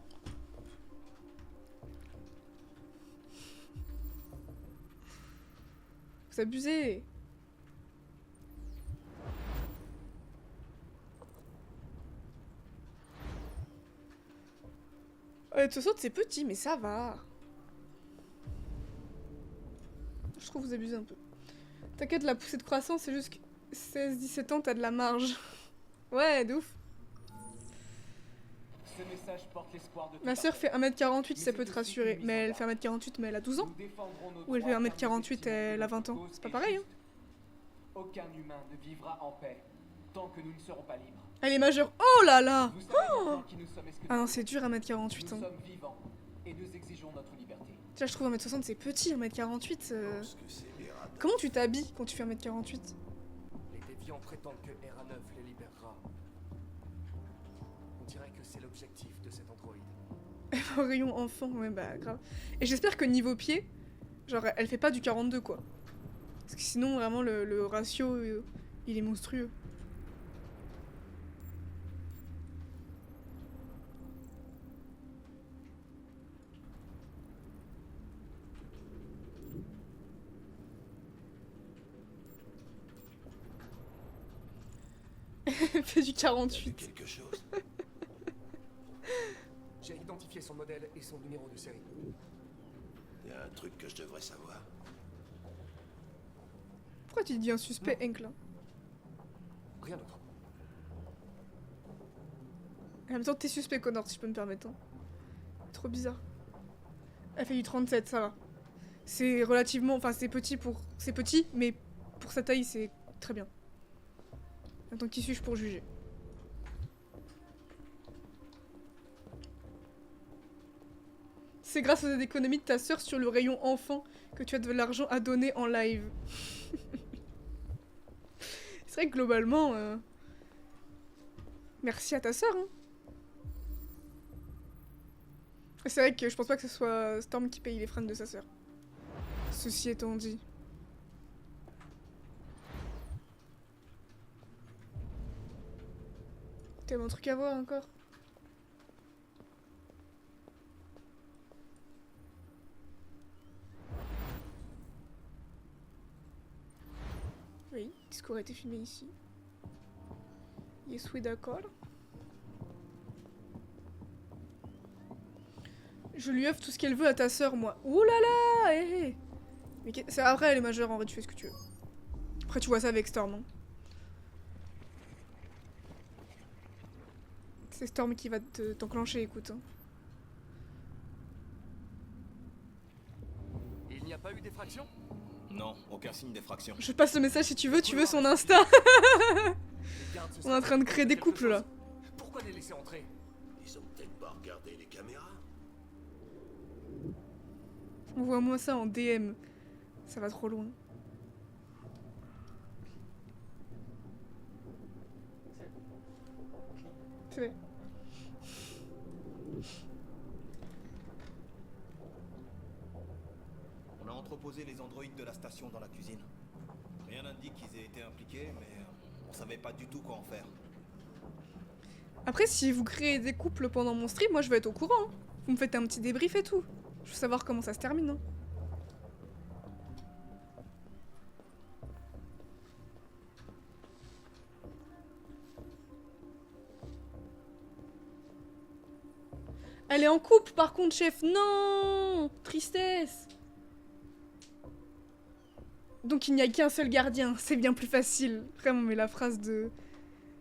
Vous abusez. 1m60 c'est petit, mais ça va. Je trouve que vous abusez un peu. T'inquiète, la poussée de croissance, c'est juste que 16-17 ans, t'as de la marge. Ouais, de ouf. Ce message porte l'espoir de Ma sœur fait 1m48, ça peut te rassurer. Mais elle fait 1m48, mais elle a 12 ans. Ou elle fait 1m48, elle a 20 ans. C'est pas pareil, hein. Aucun humain ne vivra en paix tant que nous ne serons pas libres. Elle est majeure. Oh là là. Vous savez maintenant qui nous sommes, est-ce que Ah non, nous c'est dur 1m48. Nous Hein. sommes vivants et nous exigeons notre liberté. Déjà, je trouve 1m60 c'est petit, 1m48. Je pense que c'est Erana. Comment tu t'habilles quand tu fais 1m48? Les déviants prétendent que RA9 les libérera. On dirait que c'est l'objectif de cet androïde. Au rayon enfant, ouais, bah grave. Et j'espère que niveau pied, genre, elle fait pas du 42 quoi. Parce que sinon, vraiment, le ratio, il est monstrueux. Elle fait du 48. Quelque chose. J'ai identifié son modèle et son numéro de série. Il y a un truc que je devrais savoir. Pourquoi tu dis un suspect, Hank, là? Rien d'autre. En même temps, t'es suspect, Connor, si je peux me permettre. Hein. Trop bizarre. Elle fait du 37, ça va. C'est relativement... Enfin, c'est petit pour... C'est petit, mais pour sa taille, c'est très bien. Attends, qui suis-je pour juger? C'est grâce aux économies de ta sœur sur le rayon enfant que tu as de l'argent à donner en live. C'est vrai que globalement... Merci à ta sœur, hein. C'est vrai que je pense pas que ce soit Storm qui paye les fringues de sa sœur. Ceci étant dit. T'as un truc à voir encore? Oui, le discours a été filmé ici. Yes, oui, d'accord. Je lui offre tout ce qu'elle veut à ta sœur, moi. Ouh là là, hé hé. Mais c'est après, elle est majeure, en vrai, tu fais ce que tu veux. Après, tu vois ça avec Storm, hein. C'est Storm qui va t'enclencher, écoute. Hein. Il n'y a pas eu d'effraction? Non, aucun signe d'effraction. Je passe le message si tu veux son Insta. On est en train de créer des couples, là. Pourquoi les laisser entrer? Ils ont peut-être pas regardé les caméras. Envoie-moi ça en DM. Ça va trop loin. C'est vrai. On a entreposé les androïdes de la station dans la cuisine. Rien n'indique qu'ils aient été impliqués, mais on savait pas du tout quoi en faire. Après, si vous créez des couples pendant mon stream, moi je vais être au courant. Hein. Vous me faites un petit débrief et tout. Je veux savoir comment ça se termine. Hein. Elle est en couple par contre, chef. Non, tristesse. Donc il n'y a qu'un seul gardien. C'est bien plus facile. Vraiment, mais la phrase de...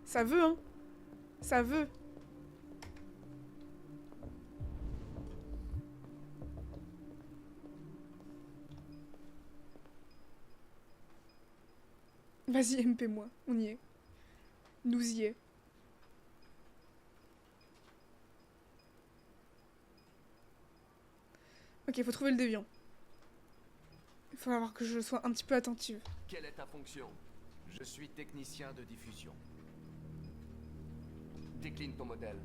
Ça veut, hein. Ça veut. Vas-y, MP moi. On y est. Nous y est. Ok, faut trouver le déviant. Il faut falloir que je sois un petit peu attentive. Quelle est ta fonction? Je suis technicien de diffusion. Décline ton modèle.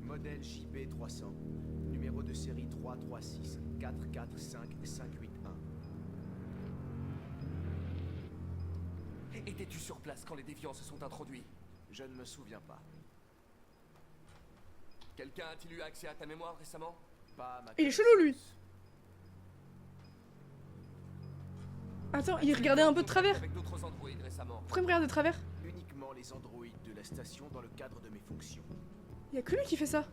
Modèle JB300. Numéro de série 336 445 581. Étais-tu sur place quand les déviants se sont introduits? Je ne me souviens pas. Quelqu'un a-t-il eu accès à ta mémoire récemment? Pas à ma Il est chelou, lui. Attends, il regardait un peu de travers. Avec d'autres androïdes récemment. Pourquoi il me regarde de travers? Uniquement les androïdes de la station dans le cadre de mes fonctions. Il y a que lui qui fait ça.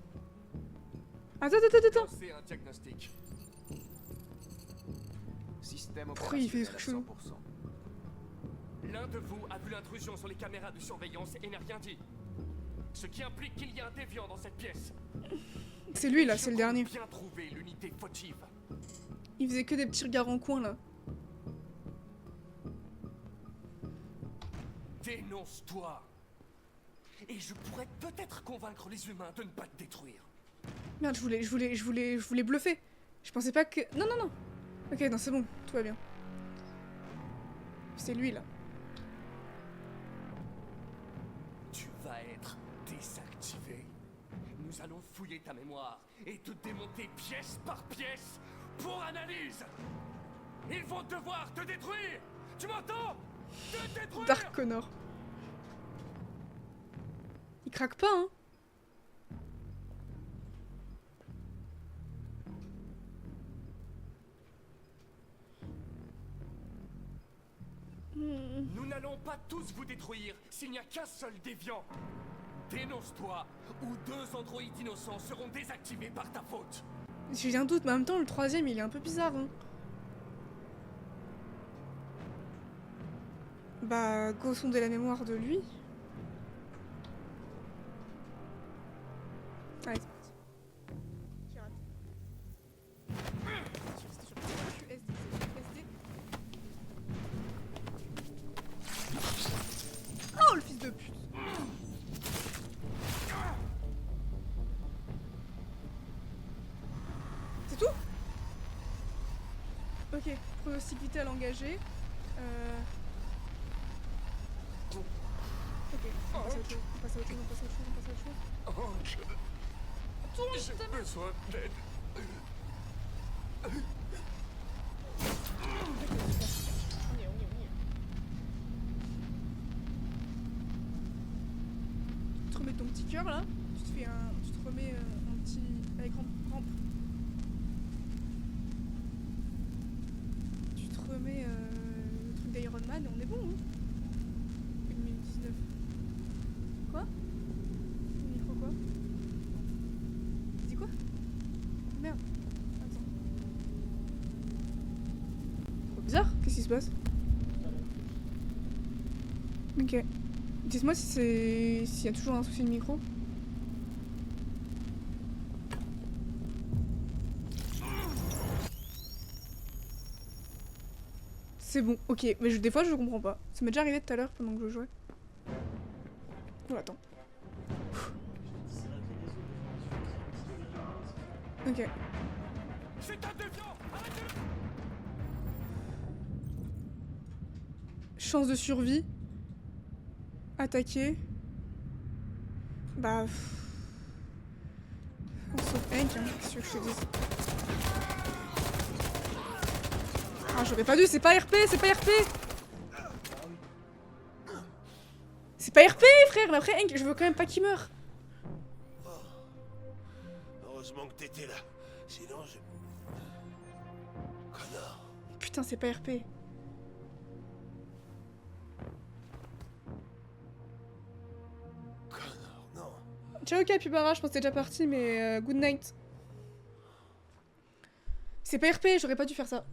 Attends. Lancez un diagnostic. Système Pourquoi il fait des opérationnel trucs à chelous 100%. L'un de vous a vu l'intrusion sur les caméras de surveillance et n'a rien dit. Ce qui implique qu'il y a un déviant dans cette pièce. C'est lui là, Je c'est le compte dernier. bien trouver l'unité fautive. Il faisait que des petits regards en coin là. Dénonce-toi. Et je pourrais peut-être convaincre les humains de ne pas te détruire. Merde, je voulais bluffer. Je pensais pas que... Non. Ok, non, c'est bon, tout va bien. C'est lui là. Tu vas être désactivé. Nous allons fouiller ta mémoire et te démonter pièce par pièce pour analyse. Ils vont devoir te détruire. Tu m'entends? Te détruire. Dark Connor. Il craque pas, hein. Nous n'allons pas tous vous détruire s'il n'y a qu'un seul déviant. Dénonce-toi, ou 2 androïdes innocents seront désactivés par ta faute. J'ai un doute, mais en même temps, le troisième, il est un peu bizarre, hein. Bah, go sonder la mémoire de lui. Allez, c'est parti. Qui rate. Je suis SD. Oh, le fils de pute. C'est tout? Ok, pronostic vital engagé. Ok, on passe à autre chose, on passe à autre chose. Oh, j'ai besoin d'aide. Tu te remets ton petit cœur là, tu te remets un petit avec rampe. Tu te remets le truc d'Iron Man et on est bon, hein. 1 minute 19. Quoi? Le micro quoi? Dis quoi? Merde. Attends. Trop bizarre, qu'est-ce qui se passe? Ok. Dites-moi si c'est... s'il y a toujours un souci de micro. C'est bon, ok. Mais des fois je comprends pas. Ça m'est déjà arrivé tout à l'heure pendant que je jouais. Oh, attends. Ok. C'est un déviant. Arrêtez-le. Chance de survie. Attaquer. Bah... On sauve Hank, hein, qu'est-ce que je te dise. Ah, j'aurais pas dû, c'est pas RP, c'est pas RP. C'est pas RP, frère, mais après Hank, je veux quand même pas qu'il meure. Heureusement que t'étais là. Sinon, je... Connor. Putain, c'est pas RP. Connor, non. Ciao Capybara, je pense que t'es déjà parti, mais good night. C'est pas RP, j'aurais pas dû faire ça.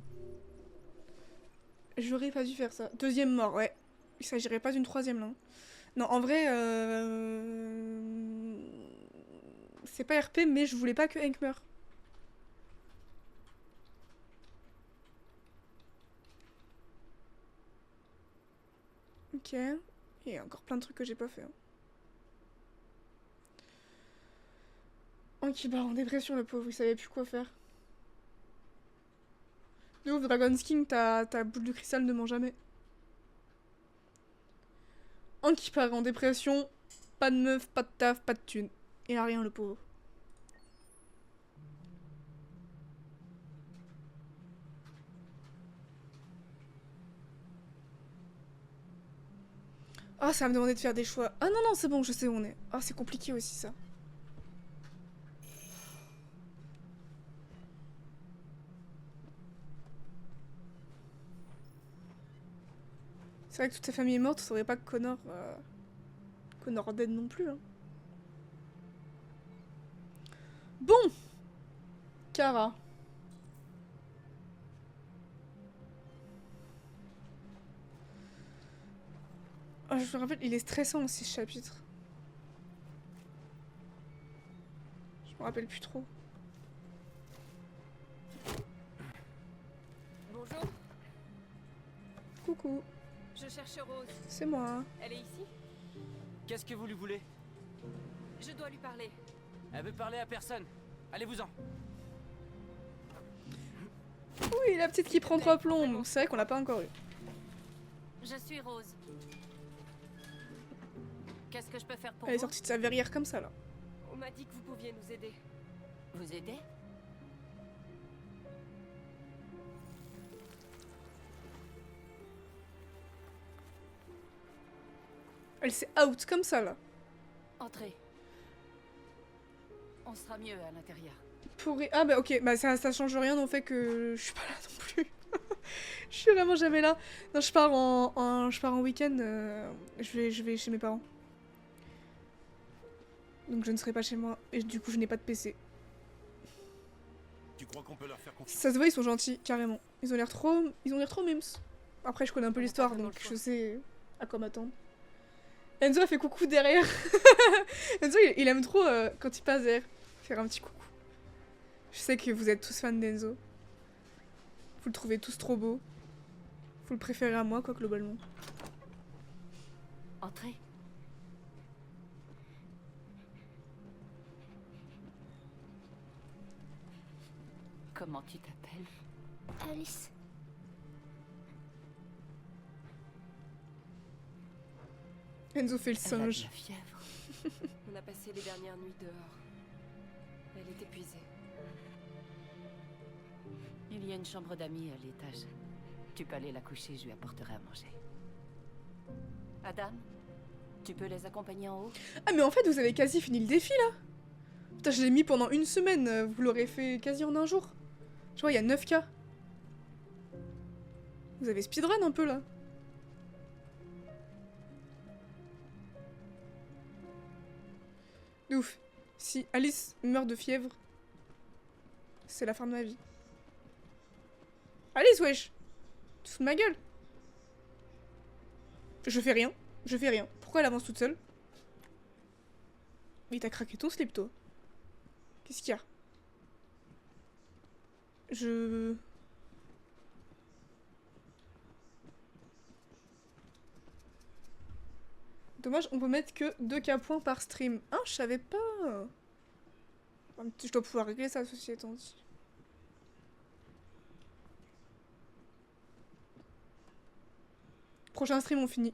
J'aurais pas dû faire ça. Deuxième mort, ouais. Il s'agirait pas d'une troisième, là. Non, en vrai, c'est pas RP, mais je voulais pas que Hank meure. Ok. Il y a encore plein de trucs que j'ai pas fait. Hein. Hank il part en dépression, le pauvre, il savait plus quoi faire. De ouf, Dragon's King, ta boule de cristal ne ment jamais. Hank qui part en dépression, pas de meuf, pas de taf, pas de thune. Il a rien, le pauvre. Ah, ça va me demander de faire des choix. Ah non, c'est bon, je sais où on est. Ah, c'est compliqué aussi, ça. C'est vrai que toute sa famille est morte, ça aurait pas que Connor... Connor dead non plus, hein. Bon, Kara. Oh, je me rappelle, il est stressant aussi ce chapitre. Je me rappelle plus trop. Bonjour, Coucou, je cherche Rose. c'est moi. Elle est ici? Qu'est-ce que vous lui voulez? Je dois lui parler. Elle veut parler à personne. Allez-vous-en. Oui, la petite qui prend 3 plombs. C'est vrai qu'on l'a pas encore eu. Je suis Rose. Qu'est-ce que je peux faire pour Elle est vous? sortie de sa verrière comme ça là. On m'a dit que vous pouviez nous aider. Vous aider? Elle s'est out comme ça là. Entrez. On sera mieux à l'intérieur. Ah bah ok, bah ça change rien dans le fait que je suis pas là non plus. Je suis vraiment jamais là. Non, je pars en week-end. Je vais chez mes parents. Donc je ne serai pas chez moi. Et du coup, je n'ai pas de PC. Tu crois qu'on peut leur faire confiance? Ça se voit, ils sont gentils, carrément. Ils ont l'air trop mimes. Après, je connais un peu l'histoire, donc je sais à quoi m'attendre. Enzo a fait coucou derrière. Enzo, il aime trop quand il passe derrière. Faire un petit coucou. Je sais que vous êtes tous fans d'Enzo. Vous le trouvez tous trop beau. Vous le préférez à moi, quoi, globalement. Entrez. Comment tu t'appelles? Alice. Enzo fait le Elle a de singe. la fièvre. On a passé les dernières nuits dehors. Elle est épuisée. Il y a une chambre d'amis à l'étage. Tu peux aller la coucher, je lui apporterai à manger. Adam, tu peux les accompagner en haut? Ah mais en fait, vous avez quasi fini le défi, là. Putain, je l'ai mis pendant une semaine. Vous l'aurez fait quasi en un jour. Je vois, il y a 9K. Vous avez speedrun un peu, là. De ouf. Si Alice meurt de fièvre, c'est la fin de ma vie. Alice, wesh! Tu te fous de ma gueule? Je fais rien. Je fais rien. Pourquoi elle avance toute seule? Mais t'as craqué ton slip, toi. Qu'est-ce qu'il y a? Dommage, on peut mettre que 2K points par stream. Ah, je savais pas. Je dois pouvoir régler ça, ceci étant dit. Prochain stream, on finit.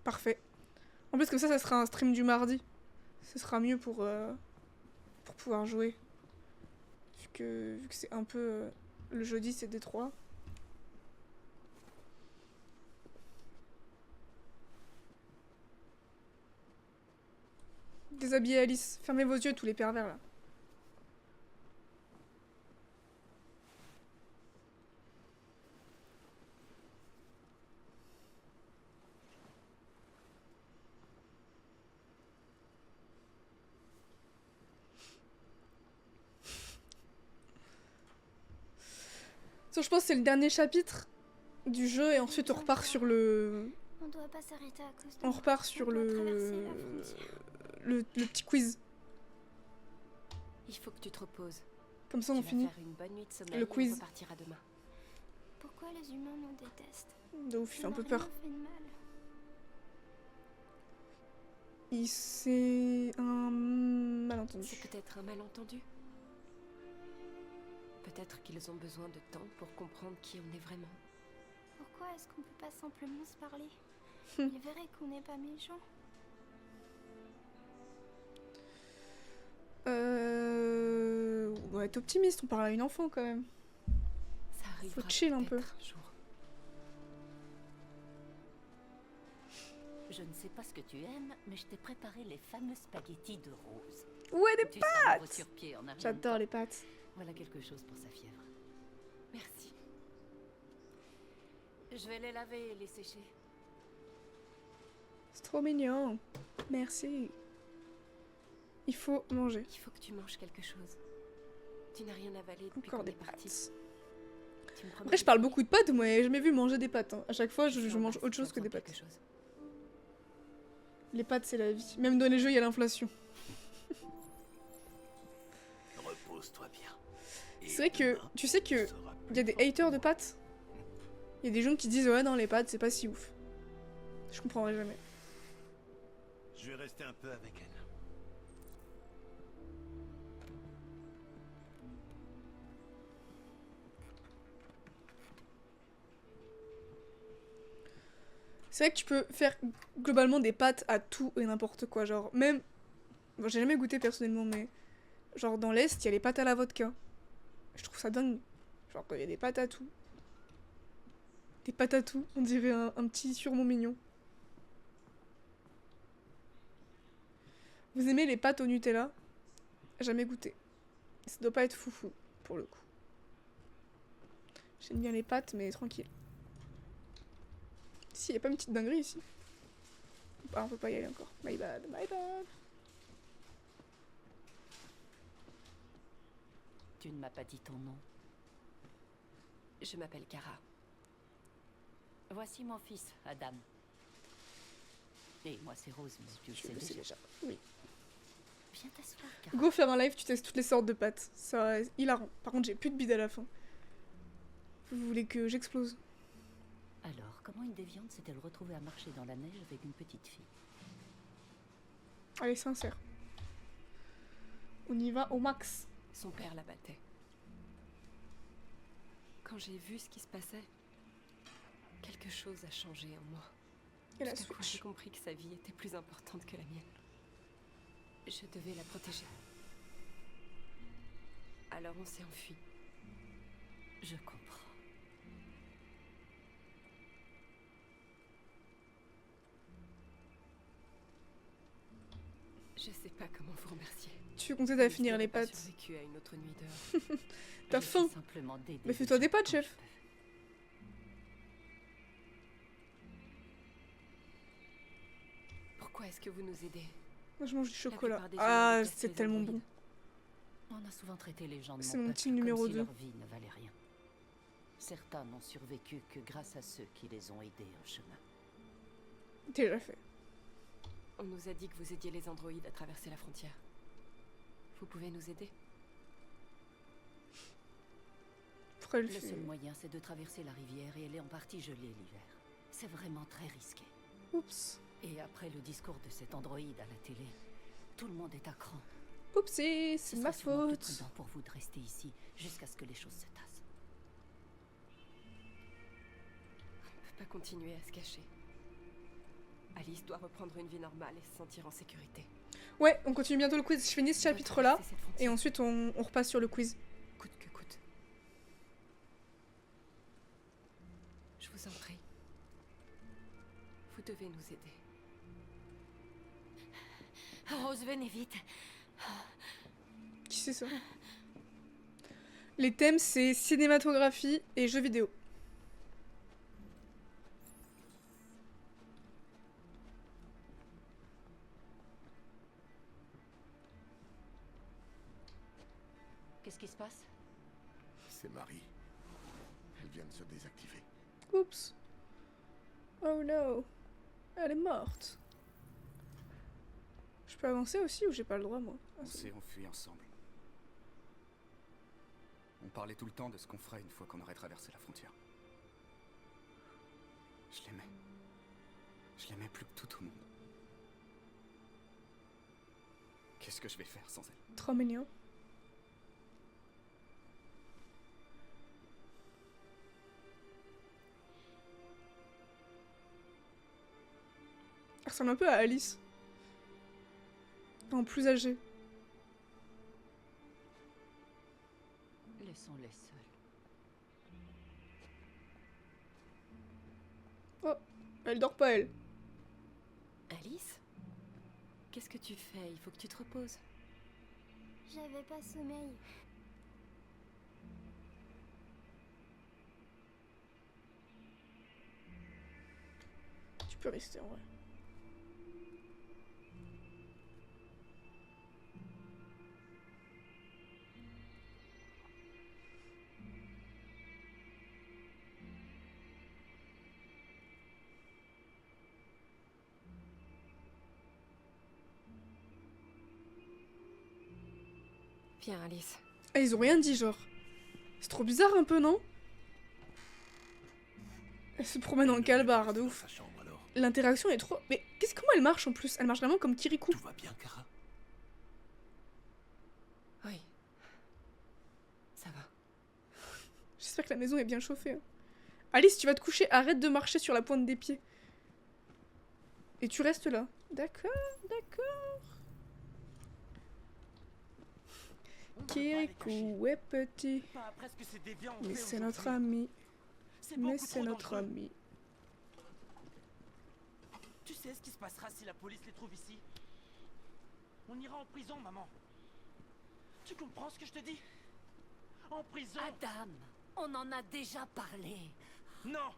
Parfait. En plus, comme ça sera un stream du mardi. Ce sera mieux pour pouvoir jouer. Vu que c'est un peu... le jeudi, c'est D3. Déshabillez Alice. Fermez vos yeux, tous les pervers, là. Je pense que c'est le dernier chapitre du jeu et ensuite on repart sur le... On doit pas s'arrêter à cause de... On repart sur le petit quiz. Il faut que tu te reposes. Comme ça Tu on vas finit. faire une bonne nuit de sommeil Le quiz. Et on repartira demain. Pourquoi les humains nous détestent? De ouf, il fait On un n'a peu rien peur. fait de mal. C'est un malentendu. C'est peut-être un malentendu. Peut-être qu'ils ont besoin de temps pour comprendre qui on est vraiment. Pourquoi est-ce qu'on peut pas simplement se parler? Ils verraient qu'on n'est pas méchants. Ouais, t'es optimiste, on parle à une enfant quand même. Ça arrivera. Faut chill un peu. peut-être un jour. Je ne sais pas ce que tu aimes, mais je t'ai préparé les fameux spaghettis de Rose. Ouais, des Tu seras pâtes! sur pied en arrière. J'adore les pâtes. Voilà quelque chose pour sa fièvre. Merci. Je vais les laver et les sécher. C'est trop mignon. Merci. Il faut manger. Il faut que tu manges quelque chose. Tu n'as rien avalé depuis Encore qu'on des est parti. pâtes. Tu me promets Après, je des parle fruits beaucoup de pâtes, moi, j'ai jamais vu manger des pâtes. Hein. À chaque fois, Tu sais je en mange bas autre si tu as chose que des besoin de pâtes. quelque chose. Les pâtes, c'est la vie. Même dans les jeux, il y a l'inflation. Repose-toi bien. Et C'est vrai que, demain, tu sais que tu seras il y a des haters de pâtes. Il y a des gens qui disent ouais non les pâtes c'est pas si ouf. Je comprendrai jamais. Je vais rester un peu avec elle. C'est vrai que tu peux faire globalement des pâtes à tout et n'importe quoi, genre même... Bon j'ai jamais goûté personnellement mais... Genre dans l'Est, il y a les pâtes à la vodka. Je trouve ça dingue. Genre il y a des pâtes à tout. Des pâtes à tout, on dirait un petit surnom mignon. Vous aimez les pâtes au Nutella? Jamais goûté. Ça doit pas être foufou, pour le coup. J'aime bien les pâtes, mais tranquille. Si, y a pas une petite dinguerie ici. Ah, on peut pas y aller encore. My bad, my bad. Tu ne m'as pas dit ton nom. Je m'appelle Kara. Voici mon fils, Adam. Et moi, c'est Rose, mais tu le sais déjà. Oui. Viens t'asseoir, Kara. Go faire un live, tu testes toutes les sortes de pâtes. Ça, hilarant. Par contre, j'ai plus de bide à la fin. Vous voulez que j'explose? Alors, comment une déviante s'est-elle retrouvée à marcher dans la neige avec une petite fille? Allez, sincère. On y va au max. Son père la battait. Quand j'ai vu ce qui se passait, quelque chose a changé en moi. Et la Tout à coup, switch. j'ai compris que sa vie était plus importante que la mienne. Je devais la protéger. Alors on s'est enfui. Je comprends. Je sais pas comment vous remercier. Tu comptais à Je finir les n'aurais pas pâtes. survécu à une autre nuit dehors. T'as J'essaie faim. simplement d'aider Mais les fais-toi des gens pâtes, quand chef. je peux. Pourquoi est-ce que vous nous aidez? Moi, je mange du chocolat. plupart des gens Ah, détestent c'est les tellement androïdes. bon. On a souvent traité les gens de C'est mon mon peuple team numéro comme si 2. leur vie ne valait rien. Certains n'ont survécu que grâce à ceux qui les ont aidés en chemin. Déjà fait. On nous a dit que vous aidiez les androïdes à traverser la frontière. Vous pouvez nous aider? Pourquoi elle Le fait... seul moyen, c'est de traverser la rivière et elle est en partie gelée l'hiver. C'est vraiment très risqué. Oups. Et après le discours de cet androïde à la télé, tout le monde est à cran. Oupsie, Ce c'est ma sera sûrement plus faute. prudent pour vous de rester ici jusqu'à ce que les choses se tassent. On ne peut pas continuer à se cacher. Alice doit reprendre une vie normale et se sentir en sécurité. Ouais, on continue bientôt le quiz. Je finis ce On doit chapitre-là. traverser cette frontière, Et ensuite, on repasse sur le quiz. coûte que coûte. Je vous en prie. Vous devez nous aider. Rose, venez vite. Qui c'est ça? Les thèmes, c'est cinématographie et jeux vidéo. Qu'est-ce qui se passe? C'est Marie. Elle vient de se désactiver. Oups. Oh no. Elle est morte. Je peux avancer aussi ou j'ai pas le droit, moi? Ah, On c'est s'est enfuis ensemble. On parlait tout le temps de ce qu'on ferait une fois qu'on aurait traversé la frontière. Je l'aimais. Je l'aimais plus que tout au monde. Qu'est-ce que je vais faire sans elle? trop mignon. Elle ressemble un peu à Alice. En plus âgée. Laissons-les seuls. Oh, elle dort pas, elle. Alice? Qu'est-ce que tu fais? Il faut que tu te reposes. J'avais pas sommeil. Tu peux rester en vrai. Viens, Alice. Ah, ils ont rien dit, genre. C'est trop bizarre un peu, non? Elle se promène en calbar, de ouf. L'interaction est trop... Mais comment elle marche en plus? Elle marche vraiment comme Kirikou. Tout va bien, Kara? Oui. Ça va. J'espère que la maison est bien chauffée. Hein. Alice, tu vas te coucher, arrête de marcher sur la pointe des pieds. Et tu restes là. D'accord, d'accord. Kirikou, ouais petit. Mais c'est notre ami. Mais c'est notre ami. Tu sais ce qui se passera si la police les trouve ici? On ira en prison, maman. Tu comprends ce que je te dis? En prison. Adam, on en a déjà parlé. Non.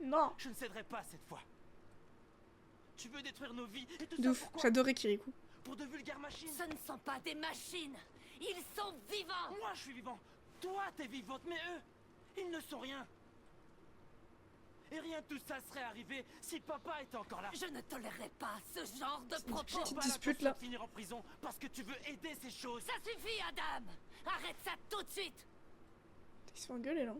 Non. Je ne céderai pas cette fois. Tu veux détruire nos vies et tout De ça ouf, pourquoi? j'adorais Kirikou. Pour de vulgaires machines. Ce ne sont pas des machines. Ils sont vivants. Moi, je suis vivant. Toi, t'es vivante, mais eux, ils ne sont rien. Et rien de tout ça serait arrivé si papa était encore là. Je ne tolérerai pas ce genre de propos. Petite dispute là. Finir en prison parce que tu veux aider ces choses. Ça suffit, Adam. Arrête ça tout de suite. Ils se font engueuler là.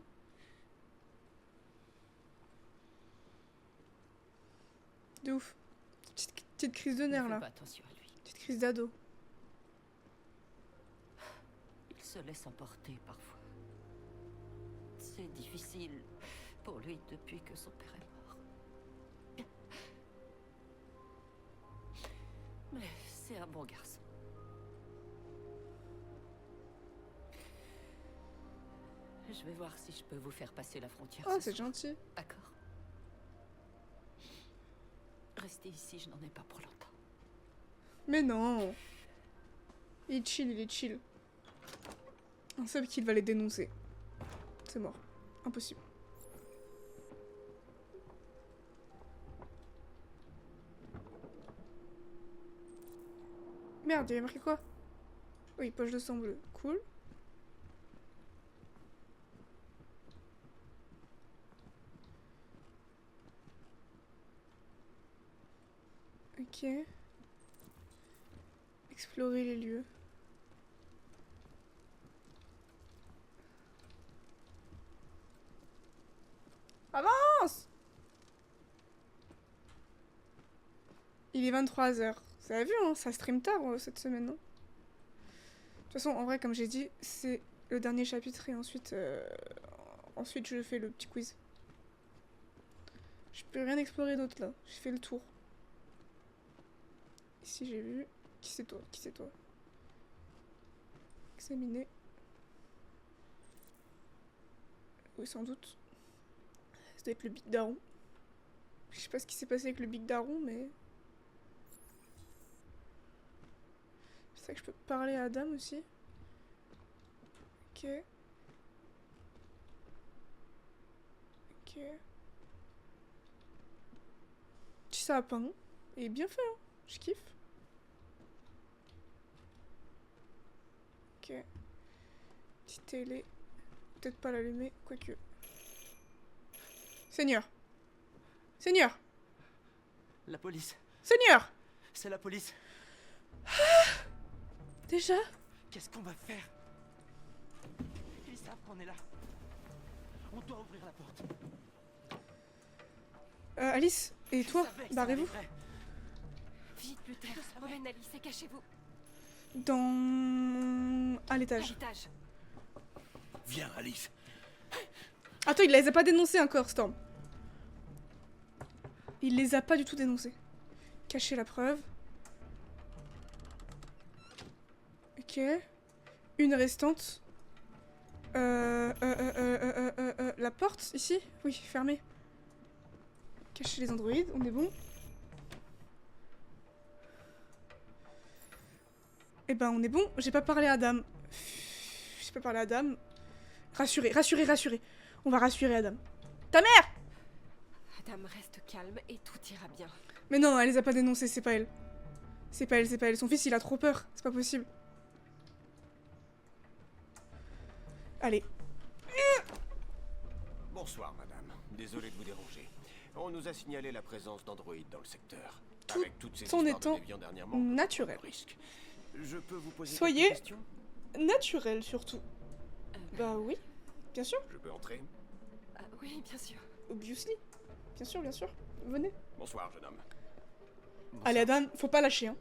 De ouf. Petite crise de nerfs là. Fais pas attention à lui. Petite crise d'ado. Il se laisse emporter parfois. C'est difficile pour lui depuis que son père est mort. Mais c'est un bon garçon. Je vais voir si je peux vous faire passer la frontière. Oh, c'est gentil. D'accord. Restez ici, je n'en ai pas pour longtemps. Mais non. Il est chill, il est chill. Un seul qu'il va les dénoncer. C'est mort. Impossible. Merde, il y avait marqué quoi? Oui, poche de sang bleu. Cool. Ok. Explorer les lieux. Avance! Il est 23h. Vous avez vu, hein, ça stream tard cette semaine, non? De toute façon, en vrai, comme j'ai dit, c'est le dernier chapitre et ensuite, ensuite je fais le petit quiz. Je peux rien explorer d'autre là. J'ai fait le tour. Ici, j'ai vu. Qui c'est toi? Qui c'est toi? Examiner. Oui, sans doute. Ça doit être le Big Daron. Je sais pas ce qui s'est passé avec le Big Daron, mais... C'est ça que je peux parler à Adam aussi. Ok. Ok. Petit sapin. Et bien fait, hein. Je kiffe. Ok. Petite télé. Peut-être pas l'allumer, quoique. Seigneur. Seigneur. La police. Seigneur. C'est la police. Déjà? Qu'est-ce qu'on va faire? Ils savent qu'on est là. On doit ouvrir la porte. Alice, et toi? Barrez-vous. Vite, Luther. Emmène Alice et cachez-vous. Dans... à l'étage. À l'étage. Viens, Alice. Attends, il les a pas dénoncés encore, Storm. Il les a pas du tout dénoncés. Cacher la preuve. Ok. Une restante. La porte, ici? Oui, fermée. Cacher les androïdes, on est bon. Eh ben, on est bon. J'ai pas parlé à Adam. J'ai pas parlé à Adam. Rassurez, rassurez, rassurez. On va rassurer Adam. Ta mère! Adam, reste calme et tout ira bien. Mais non, elle les a pas dénoncés, c'est pas elle. C'est pas elle, c'est pas elle. Son fils, il a trop peur. C'est pas possible. Allez. Bonsoir, madame. Désolé de vous déranger. On nous a signalé la présence d'androïdes dans le secteur. Tout Avec toutes ces en histoires étant de déviants dernièrement, naturel. risque. Je peux vous poser Soyez quelques questions? naturel surtout. Bah oui, bien sûr. Je peux entrer? Oui, bien sûr. Obviously. Bien sûr, bien sûr. Venez. Bonsoir, jeune homme. Allez, Adam, faut pas lâcher, hein.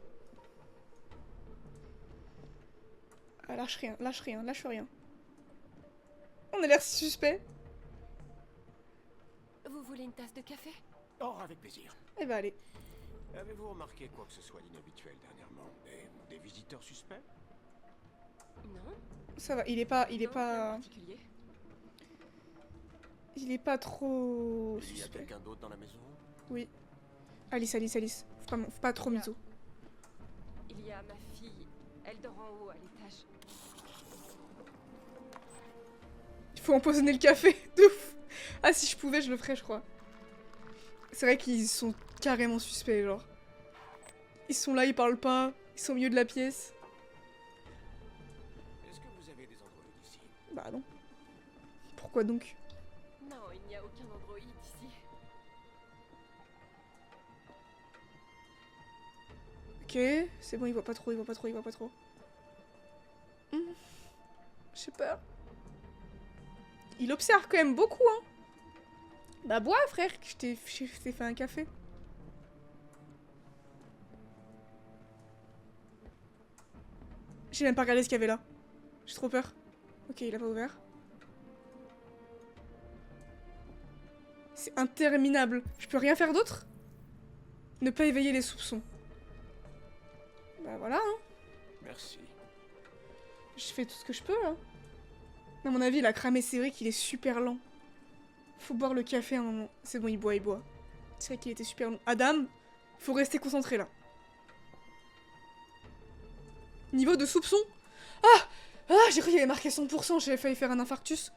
Ah, lâche rien, lâche rien, lâche rien. On a l'air suspect. Vous voulez une tasse de café? Oh, avec plaisir. Eh bah allez. Avez-vous remarqué quoi que ce soit d'inhabituel dernièrement? Des visiteurs suspects? Non. Ça va, il est pas trop Il y a suspect. quelqu'un d'autre dans la maison? Oui. Alice. Faut pas trop mytho. Il y a ma fille. Elle dort en haut à l'étage. Il faut empoisonner le café. De ouf. Ah, si je pouvais, je le ferais, je crois. C'est vrai qu'ils sont carrément suspects, genre. Ils sont là, ils parlent pas. Ils sont au milieu de la pièce. Est-ce que vous avez des androïdes ici? Bah non. Pourquoi donc? Non, il n'y a aucun androïde ici. Ok, c'est bon, il voit pas trop. J'ai peur. Il observe quand même beaucoup, hein. Bah bois, frère, que je t'ai fait un café. J'ai même pas regardé ce qu'il y avait là. J'ai trop peur. Ok, il a pas ouvert. C'est interminable. Je peux rien faire d'autre? Ne pas éveiller les soupçons. Bah voilà, hein. Merci. Je fais tout ce que je peux, hein. À mon avis, il a cramé, c'est vrai qu'il est super lent. Faut boire le café à un moment. C'est bon, il boit. C'est vrai qu'il était super long. Adam, faut rester concentré là. Niveau de soupçon. Ah, j'ai cru qu'il y avait marqué 100%, j'avais failli faire un infarctus.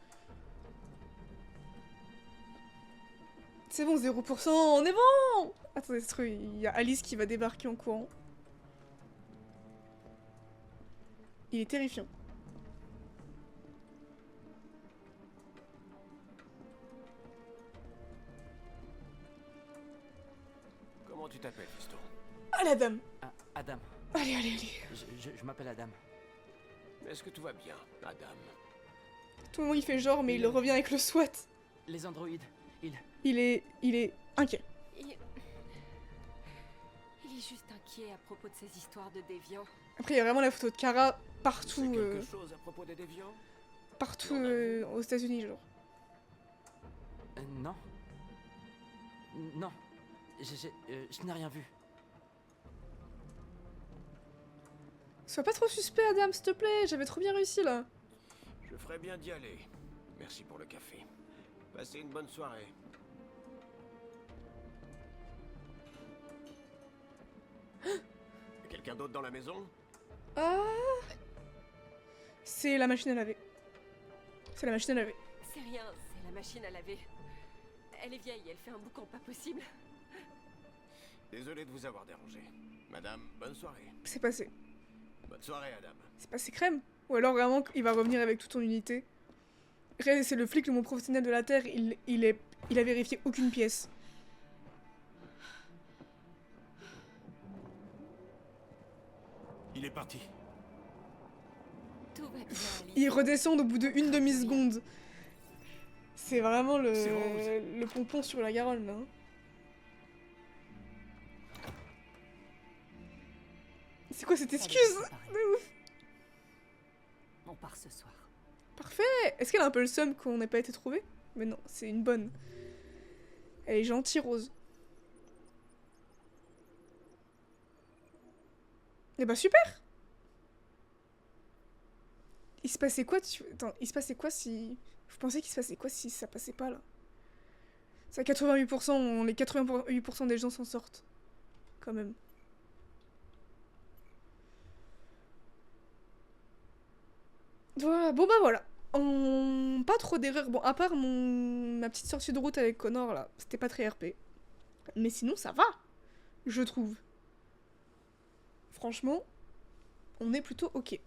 C'est bon, 0%, on est bon. Attendez, c'est trop, il y a Alice qui va débarquer en courant. Il est terrifiant. Comment tu t'appelles, fiston? Allez, Adam. Adam. Allez. Je m'appelle Adam. Est-ce que tout va bien, Adam? Tout le monde il fait genre, mais il revient avec le SWAT. Les androïdes, Il est inquiet. Il est juste inquiet à propos de ces histoires de déviants. Après, il y a vraiment la photo de Kara partout. C'est quelque chose à propos des déviants? Partout aux États-Unis, genre. Non. Non. Je n'ai rien vu. Sois pas trop suspect, Adam, s'il te plaît. J'avais trop bien réussi là. Je ferais bien d'y aller. Merci pour le café. Passez une bonne soirée. Quelqu'un d'autre dans la maison? Ah, c'est la machine à laver. C'est la machine à laver. C'est rien, c'est la machine à laver. Elle est vieille, elle fait un boucan pas possible. Désolé de vous avoir dérangé. Madame, bonne soirée. C'est passé. Bonne soirée, Adam. C'est passé crème. Ou alors vraiment, il va revenir avec toute son unité. C'est le flic le moins professionnel de la Terre. Il a vérifié aucune pièce. Il est parti. Tout va bien, Alice. Ils redescendent au bout de une demi-seconde. C'est vraiment le pompon sur la Garonne, là. C'est quoi cette excuse? De ouf. On part ce soir. Parfait. Est-ce qu'elle a un peu le seum qu'on n'ait pas été trouvé? Mais non, c'est une bonne. Elle est gentille, Rose. Eh bah super. Il se passait quoi Attends, il se passait quoi si... Vous pensez qu'il se passait quoi si ça passait pas, là? C'est à 88%, les 88% des gens s'en sortent. Quand même. Voilà, bon bah voilà. Pas trop d'erreurs. Bon, à part ma petite sortie de route avec Connor, là, c'était pas très RP. Mais sinon, ça va, je trouve. Franchement, on est plutôt ok.